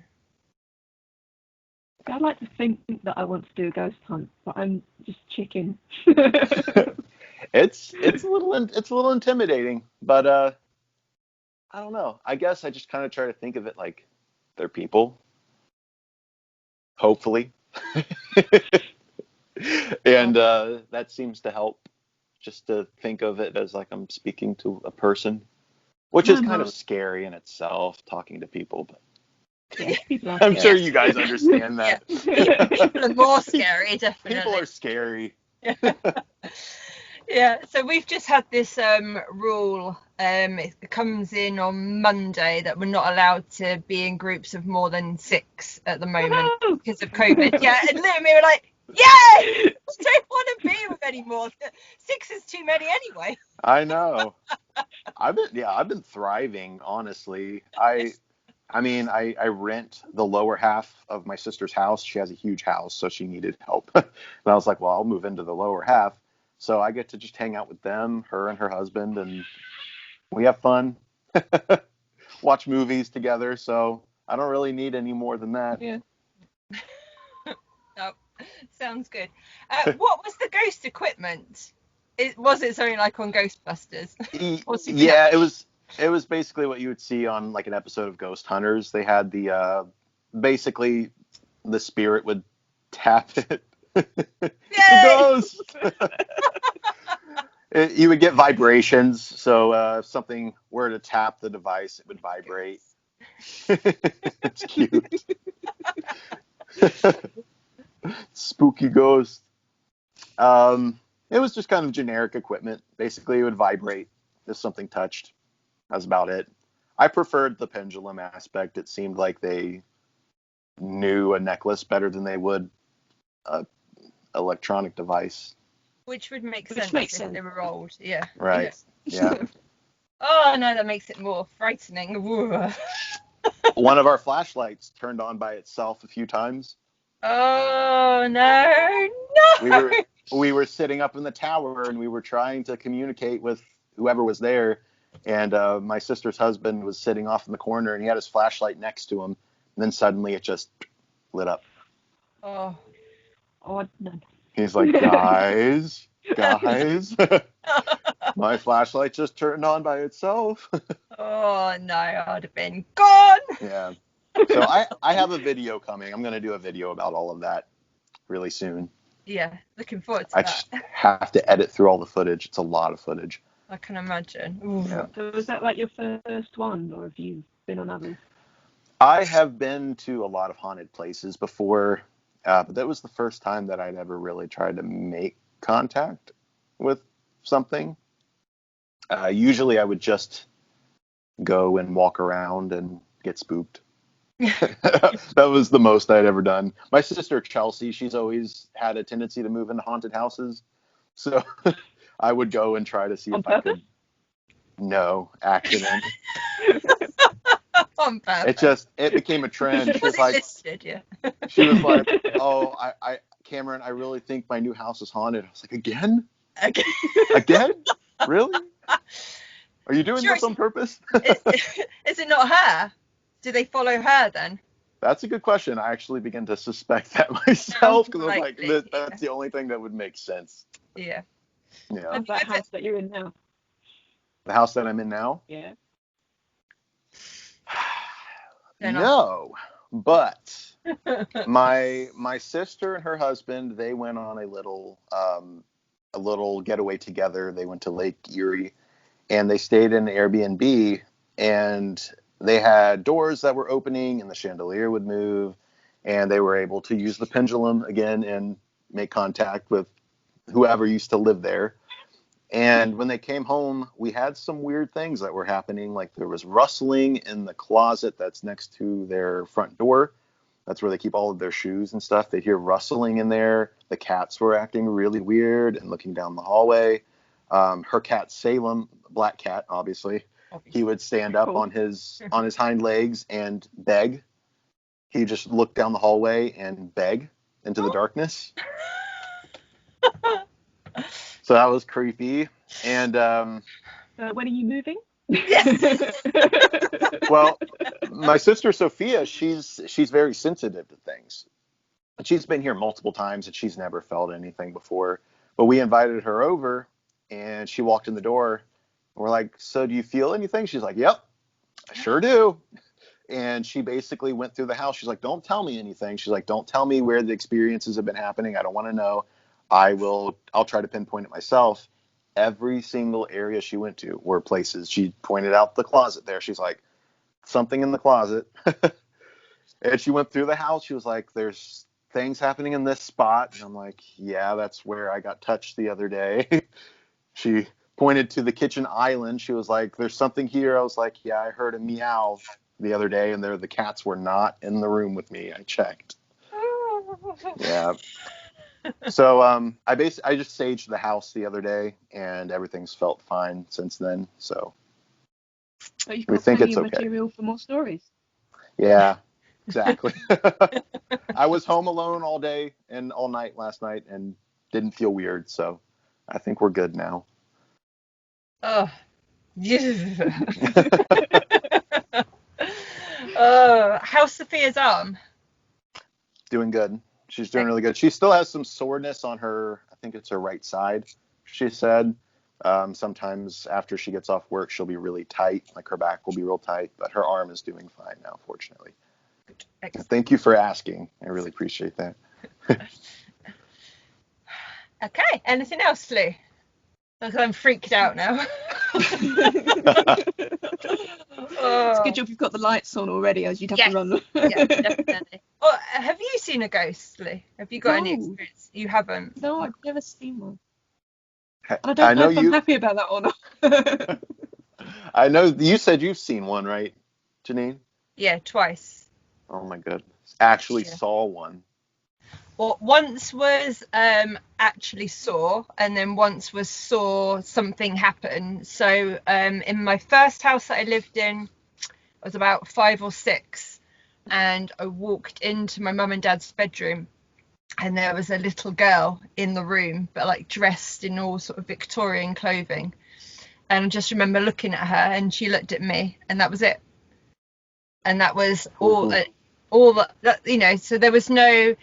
I'd like to think that I want to do a ghost hunt, but I'm just chicken. It's a little intimidating, but I don't know. I guess I just kind of try to think of it like they're people, hopefully, and that seems to help. Just to think of it as like I'm speaking to a person, which is kind of scary in itself, talking to people, but. Yeah, I'm sure you guys understand that. Yeah. People are more scary, definitely. People are scary. Yeah, so we've just had this rule. It comes in on Monday that we're not allowed to be in groups of more than 6 at the moment because of COVID. Yeah, and then we were like, Yeah, I don't want to be with any more. 6 is too many anyway. I know. I've been thriving, honestly. I rent the lower half of my sister's house. She has a huge house, so she needed help. And I was like, well, I'll move into the lower half. So I get to just hang out with them, her and her husband, and we have fun, watch movies together. So I don't really need any more than that. Yeah. Oh, sounds good. What was the ghost equipment? Was it something like on Ghostbusters? Yeah, it was basically what you would see on like an episode of Ghost Hunters. They had the basically the spirit would tap it. It's a ghost. You would get vibrations, so if something were to tap the device, it would vibrate. It's cute. Spooky ghost. It was just kind of generic equipment. Basically, it would vibrate if something touched. That's about it. I preferred the pendulum aspect. It seemed like they knew a necklace better than they would a electronic device. Which would make Which sense makes if sense. they were old. Yeah. Right. Yeah. Oh no, that makes it more frightening. One of our flashlights turned on by itself a few times. Oh no, no. We were sitting up in the tower and we were trying to communicate with whoever was there. And my sister's husband was sitting off in the corner and he had his flashlight next to him. And then suddenly it just lit up. Oh. Oh, no. He's like, guys, my flashlight just turned on by itself. Oh no, I'd have been gone. Yeah. So I have a video coming. I'm going to do a video about all of that really soon. Yeah, looking forward to I that. just have to edit through all the footage. It's a lot of footage. I can imagine. Ooh. Yeah. So was that like your first one, or have you been on others? I have been to a lot of haunted places before, but that was the first time that I'd ever really tried to make contact with something. Usually I would just go and walk around and get spooked. That was the most I'd ever done. My sister Chelsea, she's always had a tendency to move into haunted houses. So I would go and try to see On if purpose? I could. No, accident. On purpose. It became a trend. She was Was it like, listed? Yeah. she was like, oh, Cameron, I really think my new house is haunted. I was like, again? Okay. Again? Really? Are you doing Sure, this on purpose? Is it not her? Do they follow her then? That's a good question. I actually begin to suspect that myself because I was like, Likely, that's the only thing that would make sense. Yeah. Yeah. How's that house that you're in now? The house that I'm in now? Yeah. No, but my sister and her husband, they went on a little getaway together. They went to Lake Erie and they stayed in an Airbnb, and they had doors that were opening and the chandelier would move, and they were able to use the pendulum again and make contact with whoever used to live there. And when they came home, we had some weird things that were happening. Like there was rustling in the closet that's next to their front door. That's where they keep all of their shoes and stuff. They'd hear rustling in there. The cats were acting really weird and looking down the hallway. Her cat, Salem, black cat, obviously, he would stand up on his hind legs and beg. He just looked down the hallway and beg into the darkness. So that was creepy. And when are you moving? well, my sister Sophia, she's very sensitive to things. She's been here multiple times and she's never felt anything before. But we invited her over and she walked in the door. And we're like, so do you feel anything? She's like, yep, I sure do. And she basically went through the house. She's like, don't tell me anything. She's like, don't tell me where the experiences have been happening. I don't want to know. I'll try to pinpoint it myself. Every single area she went to were places. She pointed out the closet there. She's like, something in the closet. And she went through the house. She was like, there's things happening in this spot. And I'm like, yeah, that's where I got touched the other day. She pointed to the kitchen island. She was like, there's something here. I was like, yeah, I heard a meow the other day, and the cats were not in the room with me. I checked. Yeah. So I just saged the house the other day, and everything's felt fine since then. So But you've we got think plenty it's of okay. material for more stories. Yeah, exactly. I was home alone all day and all night last night, and didn't feel weird. So I think we're good now. Oh, yeah. How's Sophia's arm? Doing good. She's doing really good. She still has some soreness on her, I think it's her right side, she said. Sometimes after she gets off work, she'll be really tight, like her back will be real tight, but her arm is doing fine now, fortunately. Excellent. Thank you for asking. I really appreciate that. Okay, anything else, Lou? Because I'm freaked out now. It's a good job you've got the lights on already, as you'd have to run them. Yeah, definitely. Oh, have you seen a ghost, Lou? Have you got any experience? You haven't? No, I've never seen one. I And I don't know if you, I'm happy about that or not. I know you said you've seen one, right, Janine? Yeah, twice. Oh my goodness. Actually Yeah. saw one. Well, once was actually saw, and then once was saw something happen. So in my first house that I lived in, I was about 5 or 6, and I walked into my mum and dad's bedroom, and there was a little girl in the room, but like dressed in all sort of Victorian clothing. And I just remember looking at her, and she looked at me, and that was it. And that was all that, you know. So there was no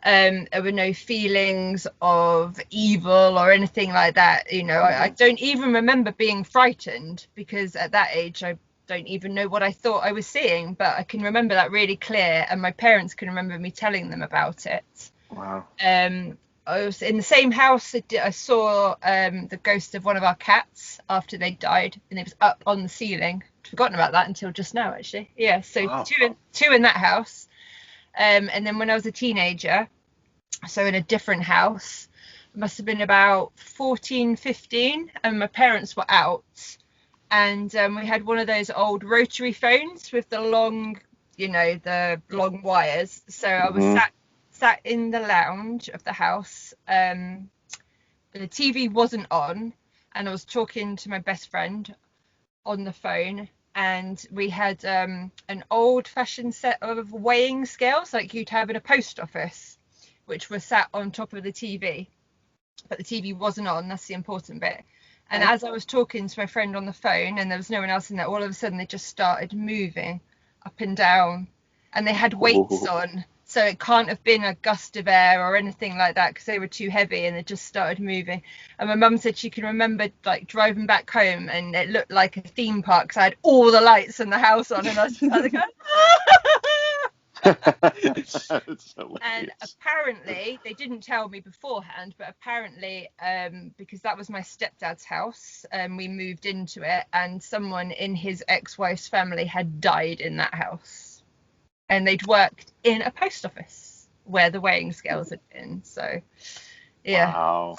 there were no feelings of evil or anything like that, you know. I don't even remember being frightened, because at that age I don't even know what I thought I was seeing, but I can remember that really clear, and my parents can remember me telling them about it. Wow. I was in the same house. I saw the ghost of one of our cats after they died, and it was up on the ceiling. I'd forgotten about that until just now, actually. Yeah, so wow. two in that house. And then when I was a teenager, so in a different house, it must have been about 14, 15, and my parents were out, and we had one of those old rotary phones with the long, you know, the long wires. So I was sat in the lounge of the house. The TV wasn't on, and I was talking to my best friend on the phone, and we had an old-fashioned set of weighing scales like you'd have in a post office, which were sat on top of the TV, but the TV wasn't on. That's the important bit. And as I was talking to my friend on the phone, and there was no one else in there, all of a sudden they just started moving up and down, and they had weights on, so it can't have been a gust of air or anything like that, because they were too heavy, and they just started moving. And my mum said she can remember like driving back home, and it looked like a theme park, because I had all the lights in the house on, and I was like, and apparently they didn't tell me beforehand, but apparently because that was my stepdad's house, we moved into it, and someone in his ex-wife's family had died in that house, and they'd worked in a post office where the weighing scales had been. So yeah. Wow.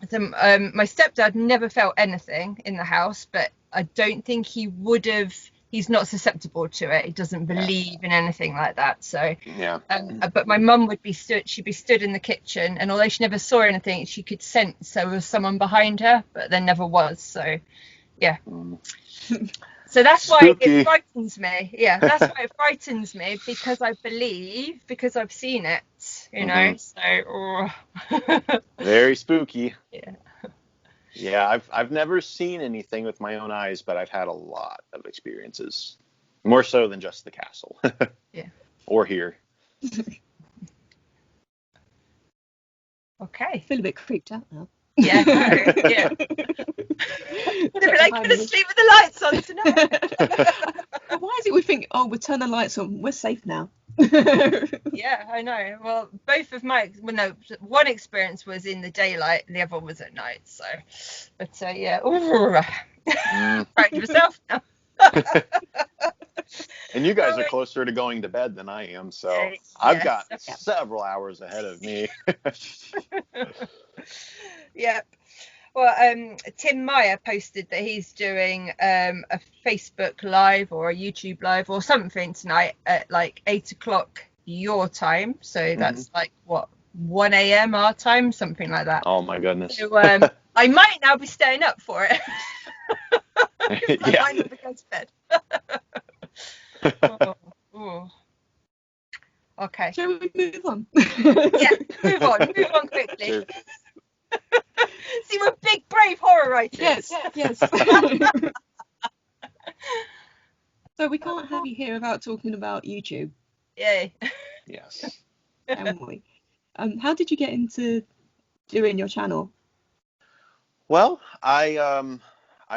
So my stepdad never felt anything in the house, but I don't think he would have. He's not susceptible to it. He doesn't believe in anything like that. So yeah. But my mum would be she'd be stood in the kitchen, and although she never saw anything, she could sense there was someone behind her, but there never was. So yeah. So that's why it frightens me. Yeah, that's why it frightens me, because I believe, because I've seen it, you know. So very spooky. Yeah. Yeah, I've never seen anything with my own eyes, but I've had a lot of experiences, more so than just the castle. Yeah. Or here. Okay. I feel a bit creeped out now. Yeah. No, yeah. They'd be like, gonna sleep with the lights on tonight. Why is it we think, oh, we'll turn the lights on, we're safe now? Yeah, I know. Well, both of my, well, no, one experience was in the daylight, and the other was at night. So, but yeah, proud of yourself now. And you guys are closer to going to bed than I am, so I've got several hours ahead of me. Yeah. Well, Tim Meyer posted that he's doing a Facebook Live or a YouTube Live or something tonight at like 8 o'clock your time. So that's like what, 1 a.m. our time, something like that. Oh my goodness. So I might now be staying up for it. I Yeah. might not be going to bed. Oh. Okay. Shall we move on? Yeah, move on quickly. Sure. See, we're big, brave horror writers. Yes. So we can't have you here without talking about YouTube, Yay. Yes. can we? How did you get into doing your channel? Well, I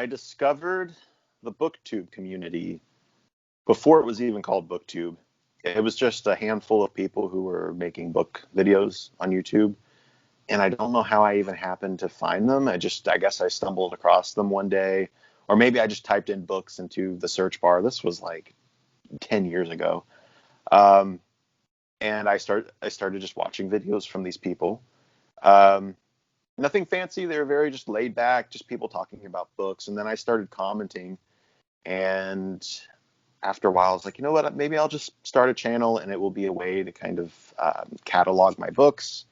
discovered the booktube community before it was even called booktube. It was just a handful of people who were making book videos on YouTube, and I don't know how I even happened to find them. I guess I stumbled across them one day, or maybe I just typed in books into the search bar. This was like 10 years ago. And I started just watching videos from these people. Nothing fancy. They were very just laid back, just people talking about books. And then I started commenting, and after a while, I was like, you know what? Maybe I'll just start a channel, and it will be a way to kind of catalog my books.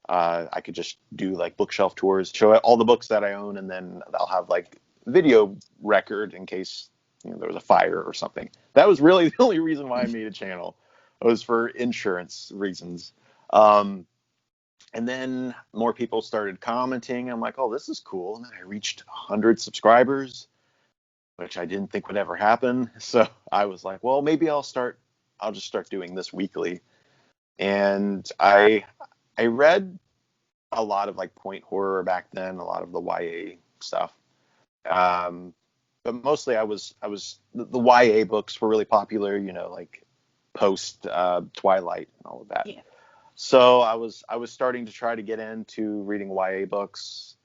I could just do like bookshelf tours, show all the books that I own, and then I'll have like video record in case there was a fire or something. That was really the only reason why I made a channel. It was for insurance reasons. And then more people started commenting. I'm like, oh, this is cool. And then I reached 100 subscribers, which I didn't think would ever happen. So I was like, well, maybe I'll just start doing this weekly. And I read a lot of like point horror back then, a lot of the YA stuff. But mostly the YA books were really popular, like post Twilight and all of that. Yeah. So I was starting to try to get into reading YA books.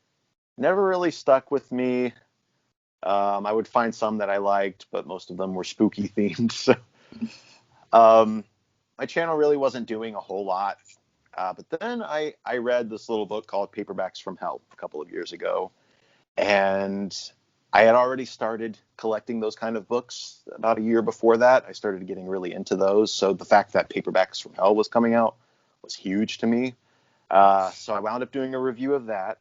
Never really stuck with me. I would find some that I liked, but most of them were spooky themed. So my channel really wasn't doing a whole lot. But then I read this little book called Paperbacks from Hell a couple of years ago. And I had already started collecting those kind of books about a year before that. I started getting really into those. So the fact that Paperbacks from Hell was coming out was huge to me. So I wound up doing a review of that.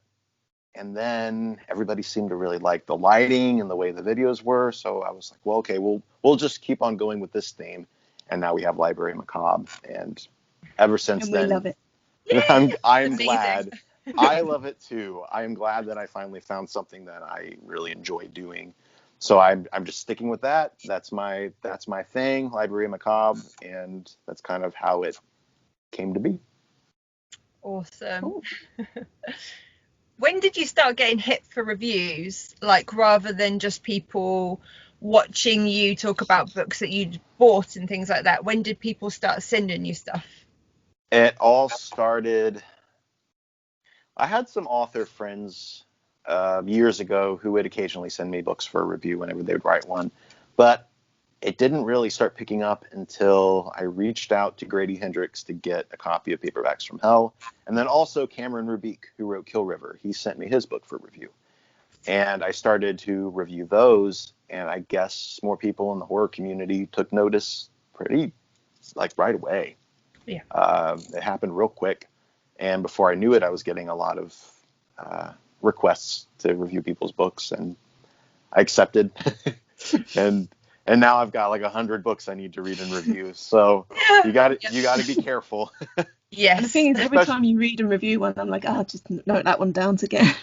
And then everybody seemed to really like the lighting and the way the videos were. So I was like, well, okay, we'll just keep on going with this theme. And now we have Library Macabre. And ever since And we then, love it. I'm glad. I love it too. I am glad that I finally found something that I really enjoy doing. So I'm just sticking with that. That's my thing, Library Macabre, and that's kind of how it came to be. Awesome. Cool. When did you start getting hit for reviews, like rather than just people watching you talk about books that you'd bought and things like that? When did people start sending you stuff? It all started. I had some author friends years ago who would occasionally send me books for a review whenever they would write one, but it didn't really start picking up until I reached out to Grady Hendrix to get a copy of Paperbacks from Hell, and then also Cameron Rubik, who wrote Kill River. He sent me his book for review, and I started to review those, and I guess more people in the horror community took notice pretty like right away. Yeah. It happened real quick. And before I knew it, I was getting a lot of requests to review people's books, and I accepted. and now I've got like 100 books I need to read and review. So you got to be careful. Yes. And the thing is, every time you read and review one, I'm like, just note that one down again.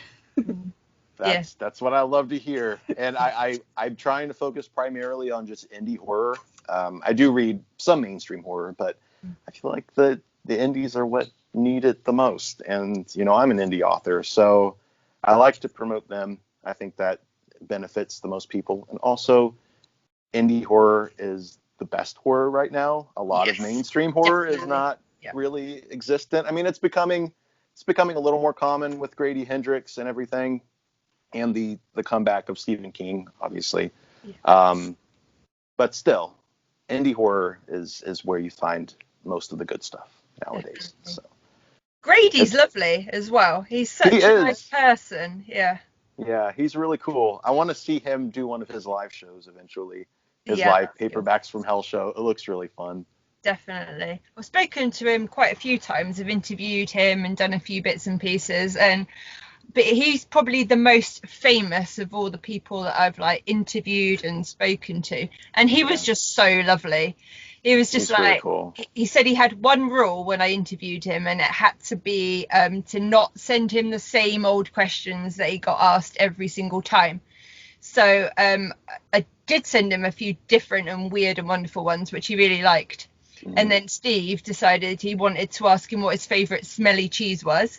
That's what I love to hear. And I'm trying to focus primarily on just indie horror. I do read some mainstream horror, but I feel like the indies are what need it the most. And, I'm an indie author, so I like to promote them. I think that benefits the most people. And also, indie horror is the best horror right now. A lot of mainstream horror is not really existent. I mean, it's becoming a little more common with Grady Hendrix and everything, and the comeback of Stephen King, obviously. But still, indie horror is where you find most of the good stuff nowadays. So Grady's lovely as well. He's such a nice person. Yeah, he's really cool. I want to see him do one of his live shows eventually. His live Paperbacks from Hell show. It looks really fun. definitely. I've spoken to him quite a few times. I've interviewed him and done a few bits and pieces, but he's probably the most famous of all the people that I've like interviewed and spoken to, and he was just so lovely. He was just He's really like, cool. he said he had one rule when I interviewed him, and it had to be to not send him the same old questions that he got asked every single time. So I did send him a few different and weird and wonderful ones, which he really liked. And then Steve decided he wanted to ask him what his favourite smelly cheese was.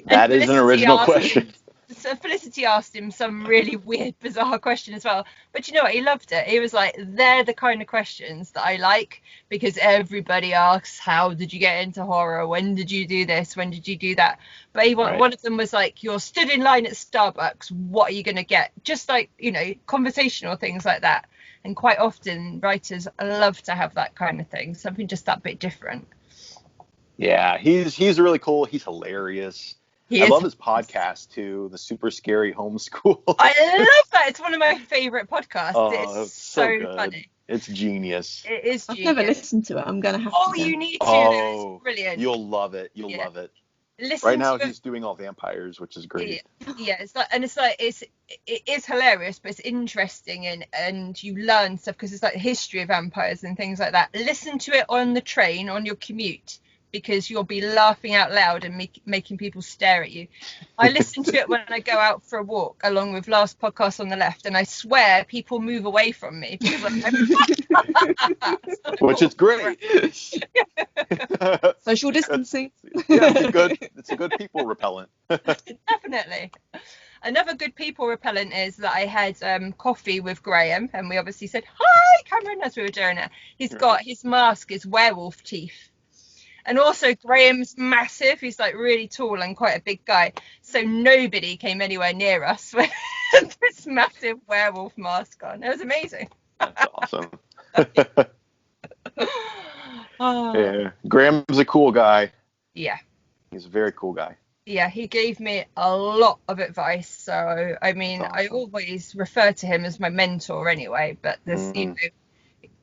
That is an original question. So Felicity asked him some really weird, bizarre question as well. But you know what? He loved it. He was like, they're the kind of questions that I like, because everybody asks, how did you get into horror? When did you do this? When did you do that? But one of them was like, you're stood in line at Starbucks. What are you going to get? Just like, you know, conversational things like that. And quite often writers love to have that kind of thing. Something just that bit different. Yeah, he's really cool. He's hilarious. I love his podcast too, the Super Scary Homeschool. I love that. It's one of my favorite podcasts. Oh, it's so funny. It's genius. It is genius. I've never listened to it. I'm going to have to. Oh, you need to. Oh, it's brilliant. You'll love it. You'll love it. Listen right now he's doing all vampires, which is great. Yeah, it is hilarious, but it's interesting, and you learn stuff because it's like the history of vampires and things like that. Listen to it on the train on your commute, because you'll be laughing out loud and making people stare at you. I listen to it when I go out for a walk, along with Last Podcast on the Left, and I swear people move away from me because which is great. Social distancing. Yeah, it's a good people repellent. Definitely. Another good people repellent is that I had coffee with Graham, and we obviously said, hi, Cameron, as we were doing it. He's got his mask is werewolf teeth. And also Graham's massive. He's like really tall and quite a big guy. So nobody came anywhere near us with this massive werewolf mask on. It was amazing. That's awesome. Yeah, Graham's a cool guy. Yeah. He's a very cool guy. Yeah, he gave me a lot of advice. So, I mean, awesome. I always refer to him as my mentor anyway. But you know,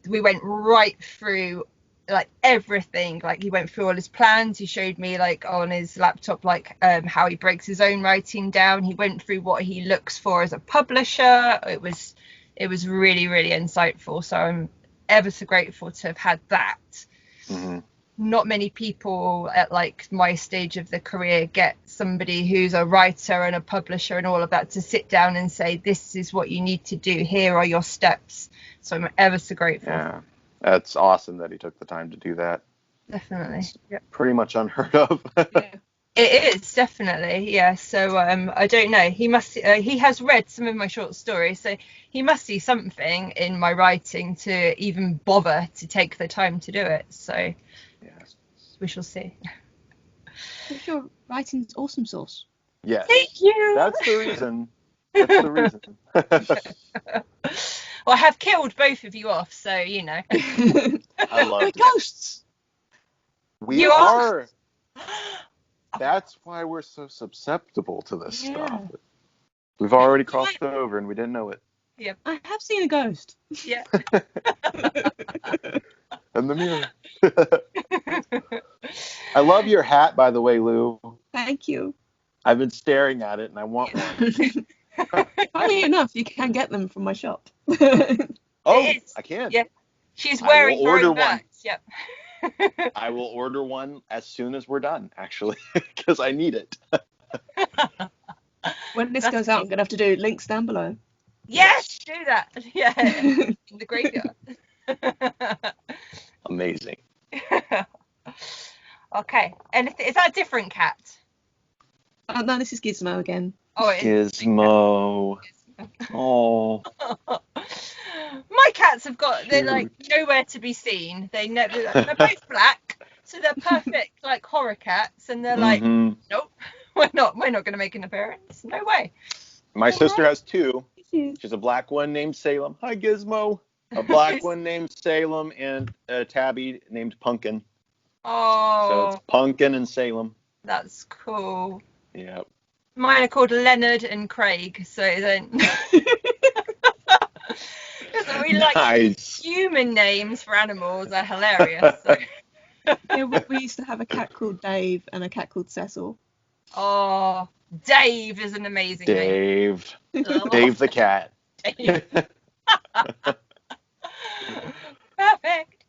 we went right through like everything. Like he went through all his plans. He showed me like on his laptop like how he breaks his own writing down. He went through what he looks for as a publisher. It was really, really insightful. So I'm ever so grateful to have had that. Not many people at like my stage of the career get somebody who's a writer and a publisher and all of that to sit down and say, this is what you need to do, here are your steps. So I'm ever so grateful. Yeah, that's awesome that he took the time to do that. Definitely. Yeah. Pretty much unheard of. Yeah. It is definitely, yeah. So I don't know. He has read some of my short stories, so he must see something in my writing to even bother to take the time to do it. So we shall see. Your writing's awesome sauce. Yes. Thank you. That's the reason. That's the reason. Well, I have killed both of you off, so you know. I love it. Ghosts. We are. That's why we're so susceptible to this stuff. We've already crossed over and we didn't know it. Yep. I have seen a ghost. Yeah. In the mirror. I love your hat, by the way, Lou. Thank you. I've been staring at it and I want one. Funny enough, you can get them from my shop. Oh, I can. Yeah. She's wearing her own bags. Yep. I will order one as soon as we're done, actually, because I need it. When this goes out, I'm going to have to do links down below. Yes, do that. Yeah, in the graveyard. Amazing. Okay, and is that a different cat? No, this is Gizmo again. Oh, it is. Gizmo. Oh. My cats they're like nowhere to be seen. They're both black, so they're perfect like horror cats, and they're like, nope, we're not going to make an appearance. No way. My sister has two. She's a black one named Salem. Hi, Gizmo. A black one named Salem and a tabby named Pumpkin. Oh. So it's Pumpkin and Salem. That's cool. Yeah. Mine are called Leonard and Craig, so they don't. We like Nice. human names for animals are hilarious. So. Yeah, we used to have a cat called Dave and a cat called Cecil. Oh, Dave is an amazing name. Dave. Oh, Dave the cat. Dave. Perfect.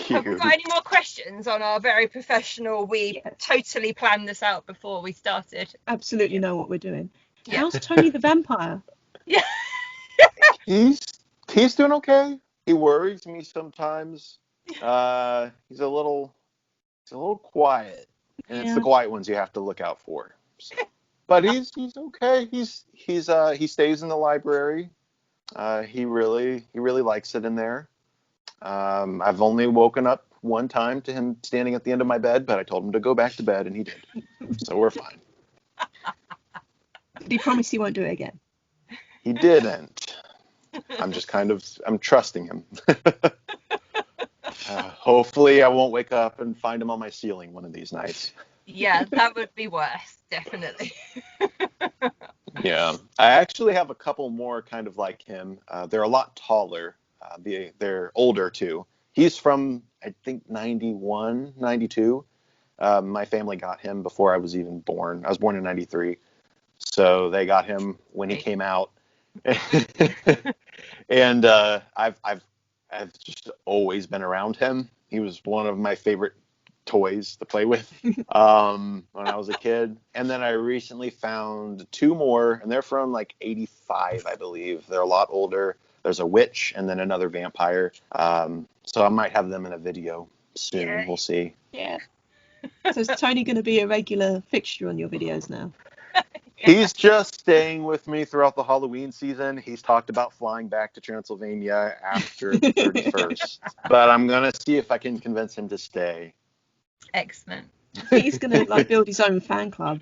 Have we Cute. got any more questions on our very professional? We Yes. totally planned this out before we started. Absolutely know what we're doing. Yeah. How's Tony the vampire? Yeah. He's doing okay. He worries me sometimes. He's a little quiet, and it's the Yeah. quiet ones you have to look out for. But he's okay. He stays in the library. He really likes it in there. I've only woken up one time to him standing at the end of my bed, but I told him to go back to bed, and he did. So we're fine. Did he promise he won't do it again? He didn't. I'm trusting him. Hopefully I won't wake up and find him on my ceiling one of these nights. Yeah, that would be worse, definitely. Yeah. I actually have a couple more kind of like him. They're a lot taller. They're older too. He's from, I think, 91, 92. My family got him before I was even born. I was born in 93. So they got him when he came out. And I've just always been around him. He was one of my favorite toys to play with when I was a kid. And then I recently found two more, and they're from like 85, I believe. They're a lot older. There's a witch and then another vampire. So I might have them in a video soon. Yeah. We'll see. Yeah. So is Tony going to be a regular fixture on your videos now? He's just staying with me throughout the Halloween season. He's talked about flying back to Transylvania after the 31st. But I'm going to see if I can convince him to stay. Excellent. He's going to like build his own fan club.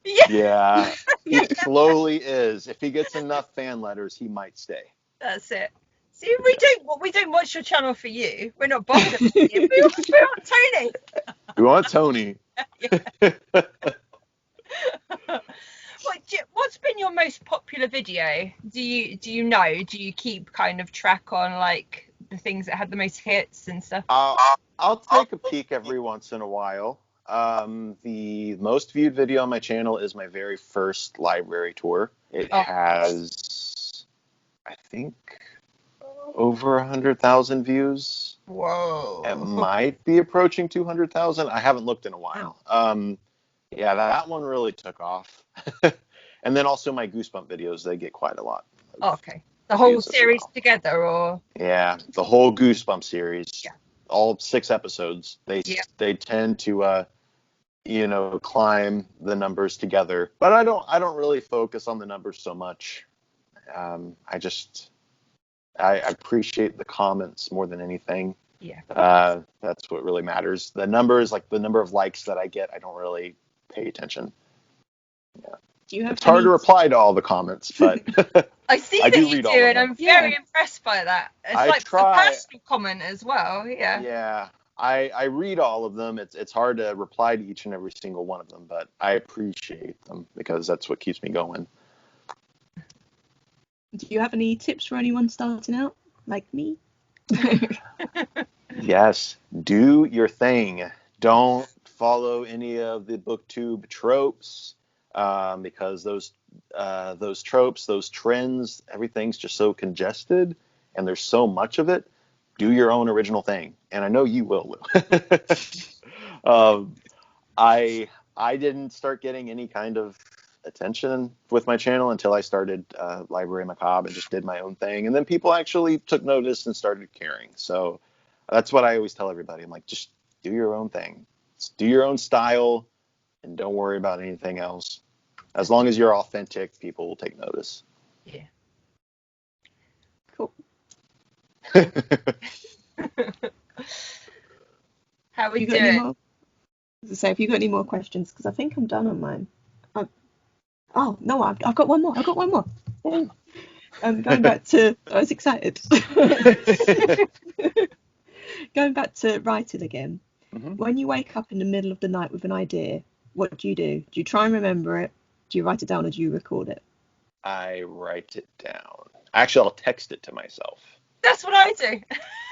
Yeah, he slowly is. If he gets enough fan letters, he might stay. That's it. See, we don't watch your channel for you. We're not bothered with you. We want Tony. We want Tony. What's been your most popular video? Do you know? Do you keep kind of track on like the things that had the most hits and stuff? I'll take a peek every once in a while. The most viewed video on my channel is my very first library tour. It has, I think, over 100,000 views. Whoa. It might be approaching 200,000. I haven't looked in a while. Yeah, that one really took off. And then also my Goosebump videos, they get quite a lot. Okay. The whole series together, or? Yeah, the whole Goosebump series. Yeah. All 6 episodes. They tend to climb the numbers together. But I don't really focus on the numbers so much. I appreciate the comments more than anything. Yeah. That's what really matters. The numbers, like the number of likes that I get, I don't really pay attention. Yeah. It's hard to reply to all the comments, but I see that you do, and I'm very impressed by that. It's like a personal comment as well. Yeah. Yeah. I read all of them. It's hard to reply to each and every single one of them, but I appreciate them because that's what keeps me going. Do you have any tips for anyone starting out, like me? Yes, do your thing. Don't follow any of the booktube tropes, because those tropes, those trends, everything's just so congested, and there's so much of it. Do your own original thing, and I know you will, Lou. I didn't start getting any kind of attention with my channel until I started Library Macabre and just did my own thing, and then people actually took notice and started caring. So that's what I always tell everybody. I'm like, just do your own thing, just do your own style, and don't worry about anything else. As long as you're authentic, people will take notice. Yeah. Cool. How are we doing? As I say, have you got any more questions? Because I think I'm done on mine. Oh no, I've got one more. Going back to, I was excited. Going back to writing again. Mm-hmm. When you wake up in the middle of the night with an idea, what do? Do you try and remember it? Do you write it down, or do you record it? I write it down. Actually, I'll text it to myself. That's what I do.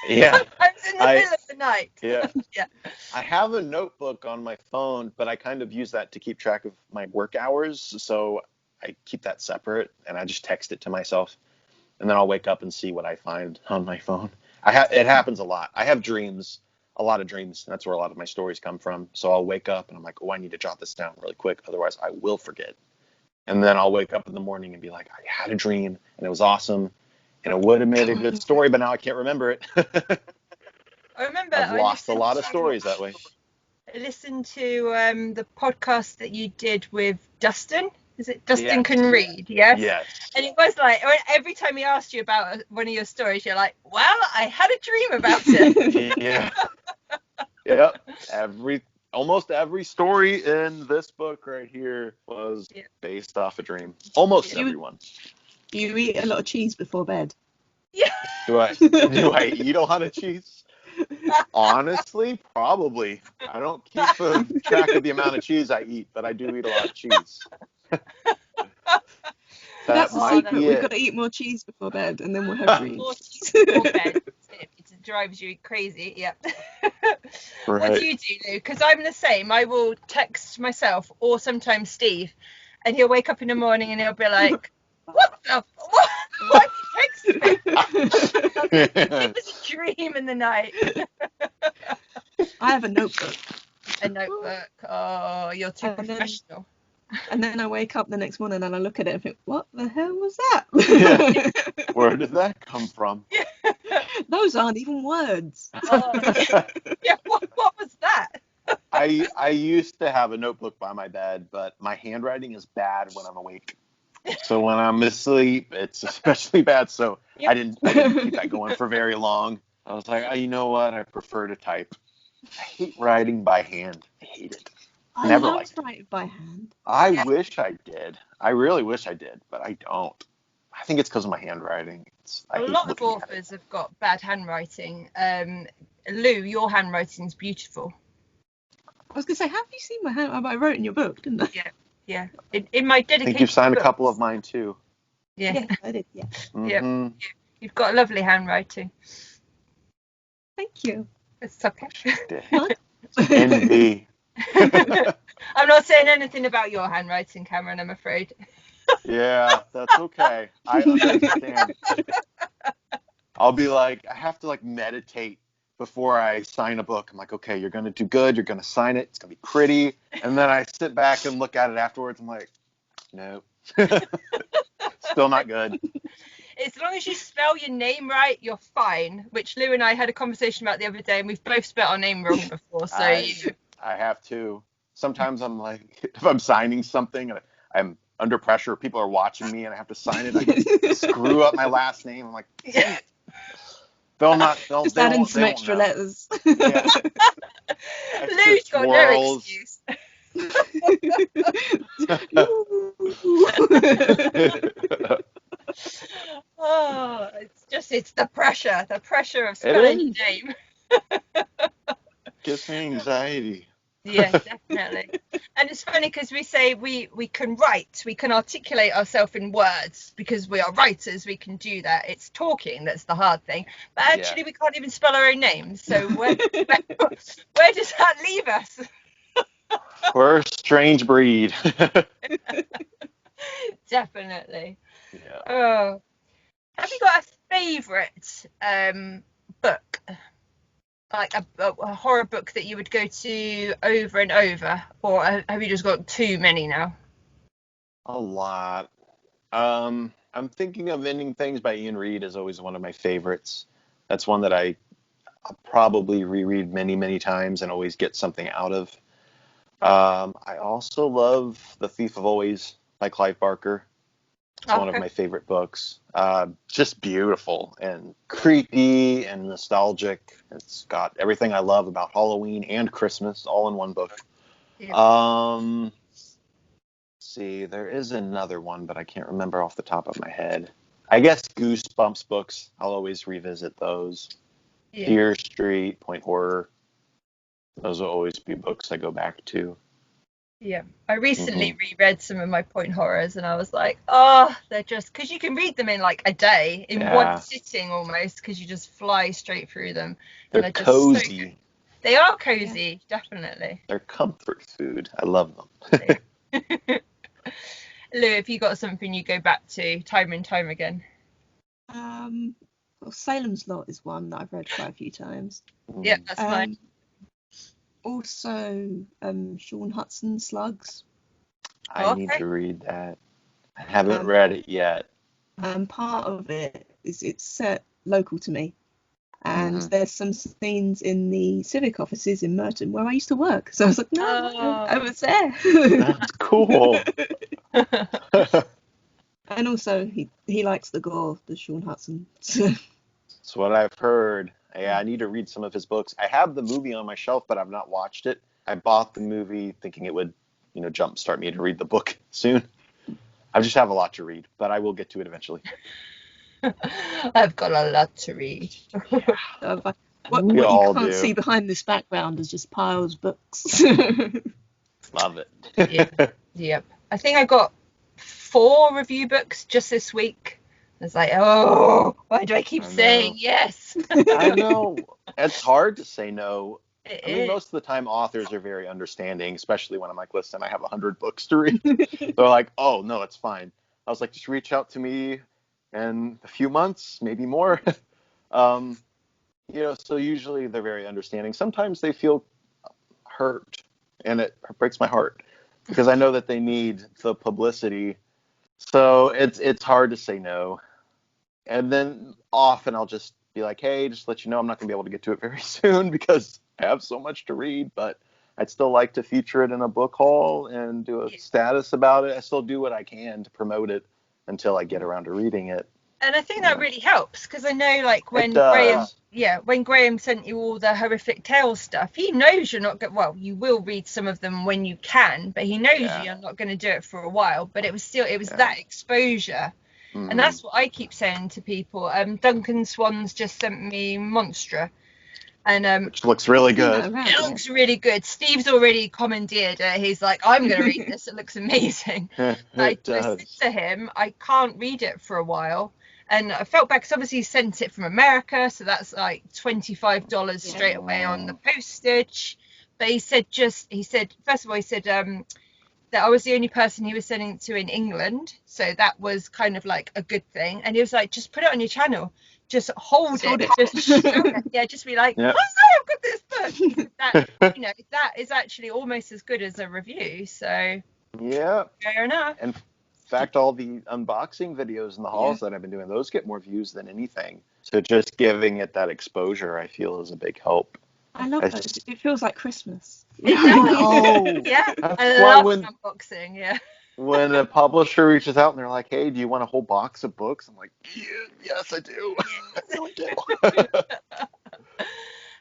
Yeah. Sometimes in the middle of the night. Yeah. Yeah. I have a notebook on my phone, but I kind of use that to keep track of my work hours. So I keep that separate, and I just text it to myself. And then I'll wake up and see what I find on my phone. It happens a lot. I have dreams, a lot of dreams. That's where a lot of my stories come from. So I'll wake up and I'm like, oh, I need to jot this down really quick. Otherwise, I will forget. And then I'll wake up in the morning and be like, I had a dream and it was awesome. And it would have made a good story, but now I can't remember it. I remember I've lost a lot of stories that way. I listened to the podcast that you did with Dustin. Is it Dustin Yes. Can Read? Yes. Yes. And it was like, every time he asked you about one of your stories, you're like, well, I had a dream about it. Yeah. Yep. Almost every story in this book right here was based off a dream. Almost everyone. Do you eat a lot of cheese before bed? Yeah. Do I eat a lot of cheese? Honestly, probably. I don't keep track of the amount of cheese I eat, but I do eat a lot of cheese. That's the secret. be We've it. got to eat more cheese before bed, and then we'll have dreams. More cheese before bed. It drives you crazy. Yeah. Right. What do you do, Lou? Because I'm the same. I will text myself or sometimes Steve, and he'll wake up in the morning and he'll be like, what the? Why did you text me? It was a dream in the night. I have a notebook. A notebook. Oh, you're too professional. And then I wake up the next morning and I look at it and think, what the hell was that? Yeah. Where did that come from? Those aren't even words. Yeah, what was that? I used to have a notebook by my bed, but my handwriting is bad when I'm awake. So when I'm asleep, it's especially bad. So I didn't keep that going for very long. I was like, you know what? I prefer to type. I hate writing by hand. I hate it. I love writing by hand. I wish I did. I really wish I did, but I don't. I think it's because of my handwriting. A lot of authors have got bad handwriting. Lou, your handwriting's beautiful. I was going to say, have you seen my hand? I wrote in your book, didn't I? Yeah. In my dedicated I think you've signed books. a couple of mine too. Yeah, I did, yeah. Mm-hmm. Yeah. You've got lovely handwriting. Thank you. It's okay. Envy. I'm not saying anything about your handwriting, Cameron, I'm afraid. Yeah, that's okay. I understand. I'll be like, I have to like meditate before I sign a book. I'm like, okay, you're going to do good. You're going to sign it. It's going to be pretty. And then I sit back and look at it afterwards. I'm like, no, still not good. As long as you spell your name right, you're fine. Which Lou and I had a conversation about the other day, and we've both spelled our name wrong before. So I have to. Sometimes I'm like, if I'm signing something and I'm under pressure, people are watching me and I have to sign it, I screw up my last name. I'm like, they'll just add in some extra letters. Yeah. Lou's got no excuse. Oh, it's the pressure of spelling your name. Gives me anxiety. Yeah, definitely. And it's funny because we say we can write, we can articulate ourselves in words because we are writers, we can do that. It's talking that's the hard thing. But actually we can't even spell our own names. So where does that leave us? We're a strange breed. Definitely. Yeah. Oh. Have you got a favourite book? Like a horror book that you would go to over and over, or have you just got too many now? A lot. I'm thinking of Ending Things by Ian Reid is always one of my favorites. That's one that I'll probably reread many, many times and always get something out of. I also love The Thief of Always by Clive Barker. It's one of my favorite books. Just beautiful and creepy and nostalgic. It's got everything I love about Halloween and Christmas all in one book. Yeah. See, there is another one, but I can't remember off the top of my head. I guess Goosebumps books. I'll always revisit those. Yeah. Fear Street, Point Horror. Those will always be books I go back to. Yeah, I recently reread some of my point horrors, and I was like, oh, they're just, because you can read them in like a day, in one sitting almost, because you just fly straight through them. They're And they're just so cozy. good. They are cozy, definitely. They're comfort food. I love them. Lou, if you got something you go back to time and time again? Well, Salem's Lot is one that I've read quite a few times. Yeah, that's mine. Also, Sean Hudson Slugs. I need to read that. I haven't read it yet. Part of it is it's set local to me, and there's some scenes in the civic offices in Merton where I used to work. So I was like, no, I was there. That's cool. And also, he likes the gore, the Sean Hudson. That's what I've heard. Yeah, I need to read some of his books. I have the movie on my shelf, but I've not watched it. I bought the movie thinking it would, jumpstart me to read the book soon. I just have a lot to read, but I will get to it eventually. I've got a lot to read. What you can't see behind this background is just piles of books. Love it. Yep. I think I got 4 review books just this week. It's like, oh, why do I keep saying yes? I know. It's hard to say no. I mean, most of the time authors are very understanding, especially when I'm like, listen, I have 100 books to read. They're like, oh, no, it's fine. I was like, just reach out to me in a few months, maybe more. So usually they're very understanding. Sometimes they feel hurt, and it breaks my heart because I know that they need the publicity. So it's hard to say no. And then often I'll just be like, hey, just let you know I'm not going to be able to get to it very soon because I have so much to read, but I'd still like to feature it in a book haul and do a status about it. I still do what I can to promote it until I get around to reading it. And I think that really helps because I know, like, when Graham sent you all the horrific tales stuff, he knows you're not you will read some of them when you can, but he knows you're not going to do it for a while. But it was that exposure. And that's what I keep saying to people. Duncan Swan's just sent me Monstra. And which looks really good. It looks really good. Steve's already commandeered it. He's like, I'm going to read this. It looks amazing. I said to him, I can't read it for a while. And I felt bad because obviously he sent it from America. So that's like $25 straight away on the postage. But he said, first of all, that I was the only person he was sending it to in England. So that was kind of like a good thing. And he was like, just put it on your channel. Just hold it. Just show it. Yeah, just be like, I've got this book. That is actually almost as good as a review. So yeah, fair enough. And in fact, all the unboxing videos in the halls that I've been doing, those get more views than anything. So just giving it that exposure, I feel, is a big help. I love it. It feels like Christmas. Yeah, I love unboxing. Yeah. When a publisher reaches out and they're like, hey, do you want a whole box of books? I'm like, yes, I do. I really do.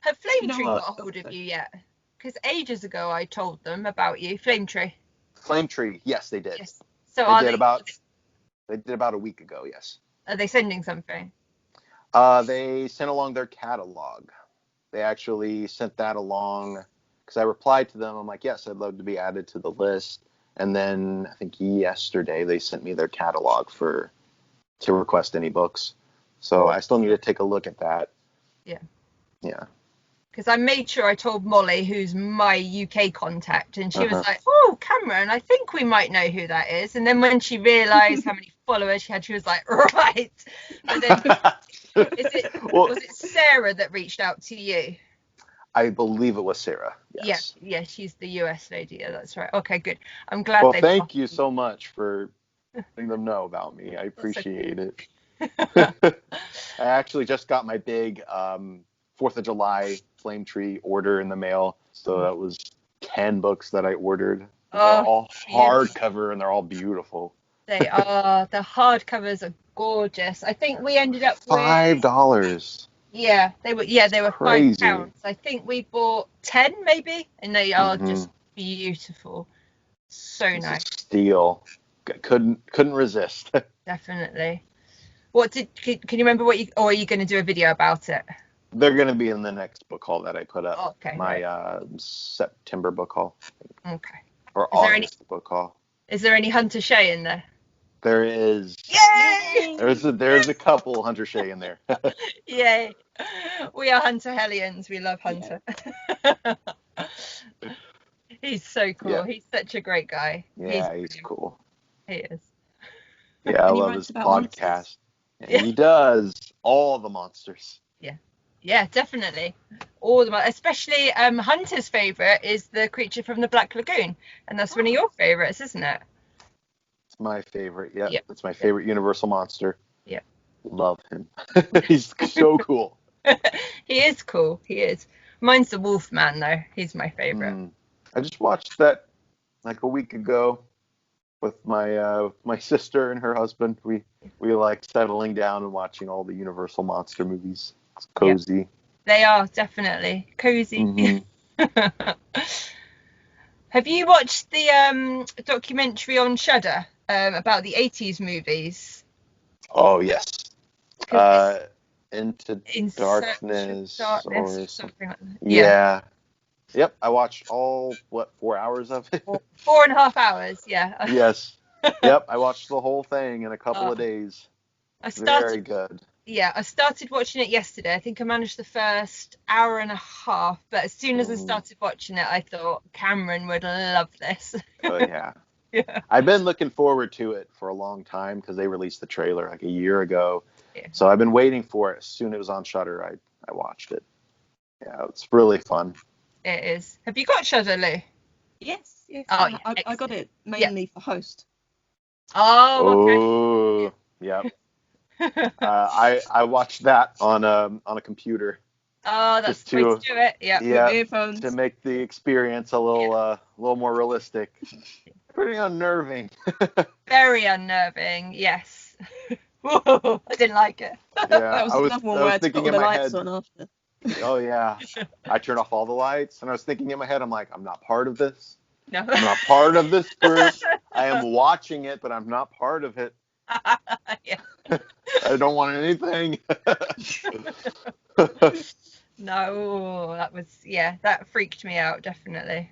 Have Flame Tree got a hold of you yet? Because ages ago I told them about you. Flame Tree, yes, they did. Yes. So they did about a week ago, yes. Are they sending something? They sent along their catalog. They actually sent that along because I replied to them. I'm like, yes, I'd love to be added to the list. And then I think yesterday they sent me their catalog to request any books. So I still need to take a look at that. Yeah. Yeah. Because I made sure I told Molly, who's my UK contact, and she was like, oh, Cameron, I think we might know who that is. And then when she realised how many followers she had, she was like, right. But then was it Sarah that reached out to you? I believe it was Sarah. Yes. Yeah, she's the US lady. Yeah, that's right. Okay, good. I'm glad. Well, thank you so much for letting them know about me. I appreciate it. I actually just got my big 4th of July Flame Tree order in the mail. So that was 10 books that I ordered. They're all hardcover and they're all beautiful. They are. The hardcovers are gorgeous. I think we ended up with $5. Yeah, they were £5. I think we bought 10 maybe, and they are just beautiful. So nice. Steal. Couldn't resist. Definitely. Can you remember or are you going to do a video about it? They're going to be in the next book haul that I put up. Okay. My September book haul. Okay. or Is there any August book haul. is there any Hunter Shay in there? There is. Yay! There's a couple Hunter Shay in there. Yay. We are Hunter Hellions. We love Hunter. He's so cool. Yeah. He's such a great guy. Yeah, he's cool. He is. Yeah, I And he love writes his about podcast. monsters. And Yeah. he does all the monsters. Yeah, definitely. All the especially Hunter's favourite is the creature from the Black Lagoon, and that's one of your favourites, isn't it? It's my favorite. Yeah, Yep. it's my favorite Universal monster. Yep. Love him. He's so cool. He is cool. He is. Mine's the Wolfman though. He's my favourite. I just watched that like a week ago with my sister and her husband. We like settling down and watching all the Universal monster movies. It's cozy. Yep. They are definitely cozy. Mm-hmm. Have you watched the documentary on Shudder about the 80s movies? Oh yes. Into Darkness or something like that. Yeah. Yep, I watched all 4 hours of it. 4.5 hours. Yeah. Yes. Yep, I watched the whole thing in a couple of days. Very good. Yeah, I started watching it yesterday. I think I managed the first hour and a half, but as soon as I started watching it, I thought Cameron would love this. Oh yeah. Yeah. I've been looking forward to it for a long time because they released the trailer like a year ago. Yeah. So I've been waiting for it. As soon as it was on Shudder, I watched it. Yeah, it's really fun. It is. Have you got Shudder, Lou? Yes. Oh, I got it mainly for Host. Oh, okay. Yep. I watched that on a computer. Oh, that's the way to do it. Yeah. Yeah. With earphones. To make the experience a little more realistic. Pretty unnerving. Very unnerving. Yes. Whoa, I didn't like it. Yeah, That was another one where I thinking put all in the my lights head. on after. Oh yeah. I turned off all the lights and I was thinking in my head, I'm like, I'm not part of this. No. I'm not part of this group. I am watching it, but I'm not part of it. Yeah. I don't want anything. No, that freaked me out, definitely.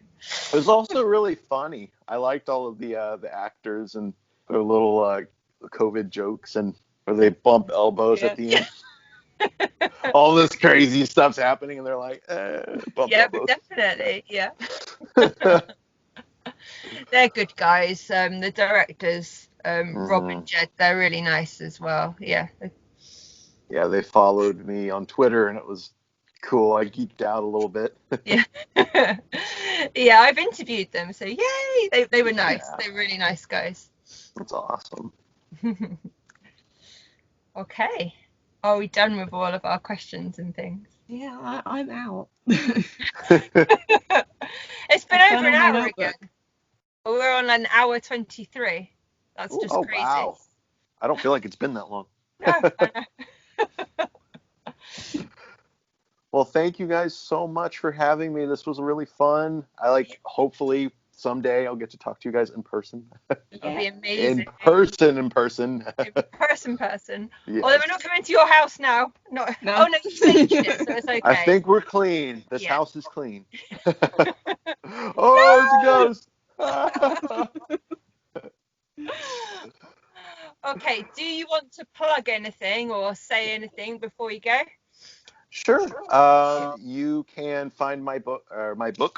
It was also really funny. I liked all of the actors and their little COVID jokes and where they bump elbows at the end. All this crazy stuff's happening and they're like, bump elbows. Definitely, yeah. They're good guys. The directors, Rob and Jed, they're really nice as well. Yeah. Yeah, they followed me on Twitter and it was cool. I geeked out a little bit. Yeah. Yeah, I've interviewed them, so yay! They were nice. Yeah. They were really nice guys. That's awesome. Okay. Are we done with all of our questions and things? Yeah, I'm out. It's been over an hour again. We're on an hour 23. That's just crazy. Wow. I don't feel like it's been that long. No, I know. Well, thank you guys so much for having me. This was really fun. Hopefully someday I'll get to talk to you guys in person. That'd be amazing. In person. In person. Yes. Although we're not coming to your house now. No. Oh, no, you changed it, so it's okay. I think we're clean. This house is clean. Oh, it's a ghost. Okay, do you want to plug anything or say anything before you go? Sure. You can find my book,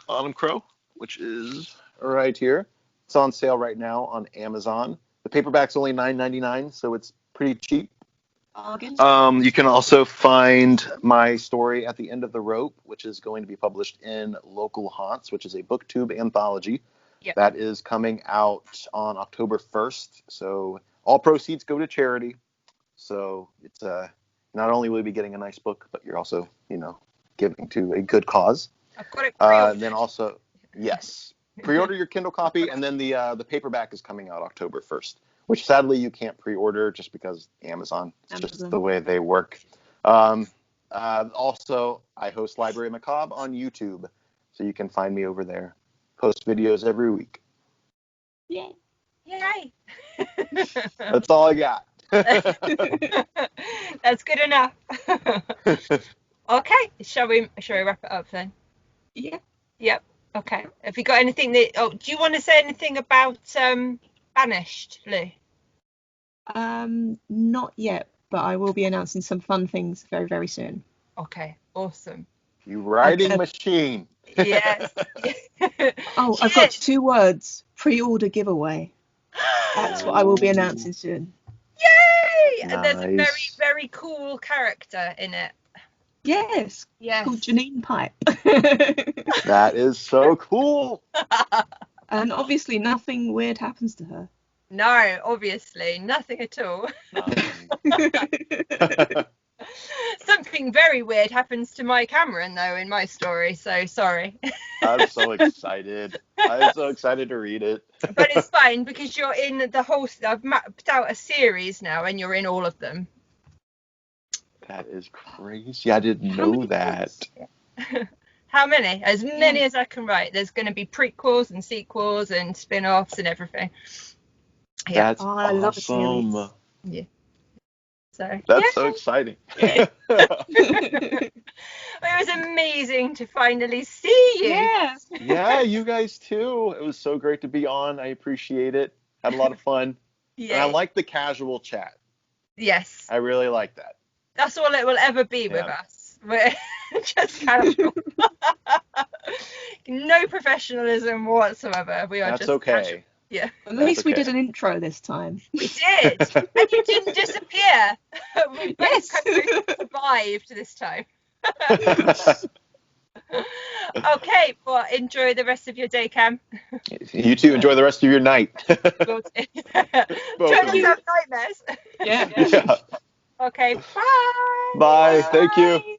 Autumn Crow, which is right here. It's on sale right now on Amazon. The paperback's only $9.99, so it's pretty cheap. You can also find my story At the End of the Rope, which is going to be published in Local Haunts, which is a booktube anthology. Yep. That is coming out on October 1st. So all proceeds go to charity. So it's not only will you be getting a nice book, but you're also, giving to a good cause. I've got it pre-ordered. And then also, yes, pre-order your Kindle copy, and then the paperback is coming out October 1st, which sadly you can't pre-order just because Amazon. It's just the way they work. Also, I host Library Macabre on YouTube, so you can find me over there. Post videos every week. Yay! That's all I got. That's good enough. Okay, shall we wrap it up then? Yeah. Yep. Okay. Have you got anything that? Oh, do you want to say anything about Banished, Lou? Not yet, but I will be announcing some fun things very, very soon. Okay. Awesome. You writing machine. Yes. Oh, I've got 2 words. Pre-order giveaway. That's what I will be announcing soon. Yay! And there's a very, Nice. very cool character in it. Yes. Yes. Called Janine Pipe. That is so cool. And obviously nothing weird happens to her. No, obviously, nothing at all. Something very weird happens to my Cameron, though, in my story, so sorry. I'm so excited. I'm so excited to read it. But it's fine, because you're in the whole... I've mapped out a series now, and you're in all of them. That is crazy. I didn't know that. How many? As many as I can write. There's going to be prequels and sequels and spin-offs and everything. Yeah. That's I love a series. awesome. Yeah. So That's so exciting. It was amazing to finally see you. Yeah. Yeah, you guys too. It was so great to be on. I appreciate it. Had a lot of fun. And I like the casual chat. Yes. I really like that. That's all it will ever be with us. We're just casual. No professionalism whatsoever. We are That's just okay. casual. Yeah. At least we did an intro this time. We did. And you didn't disappear. We both survived this time. Okay, well, enjoy the rest of your day, Cam. You too. Enjoy the rest of your night. Don't have nightmares. Yeah. Yeah. Okay, bye. Bye. Thank you.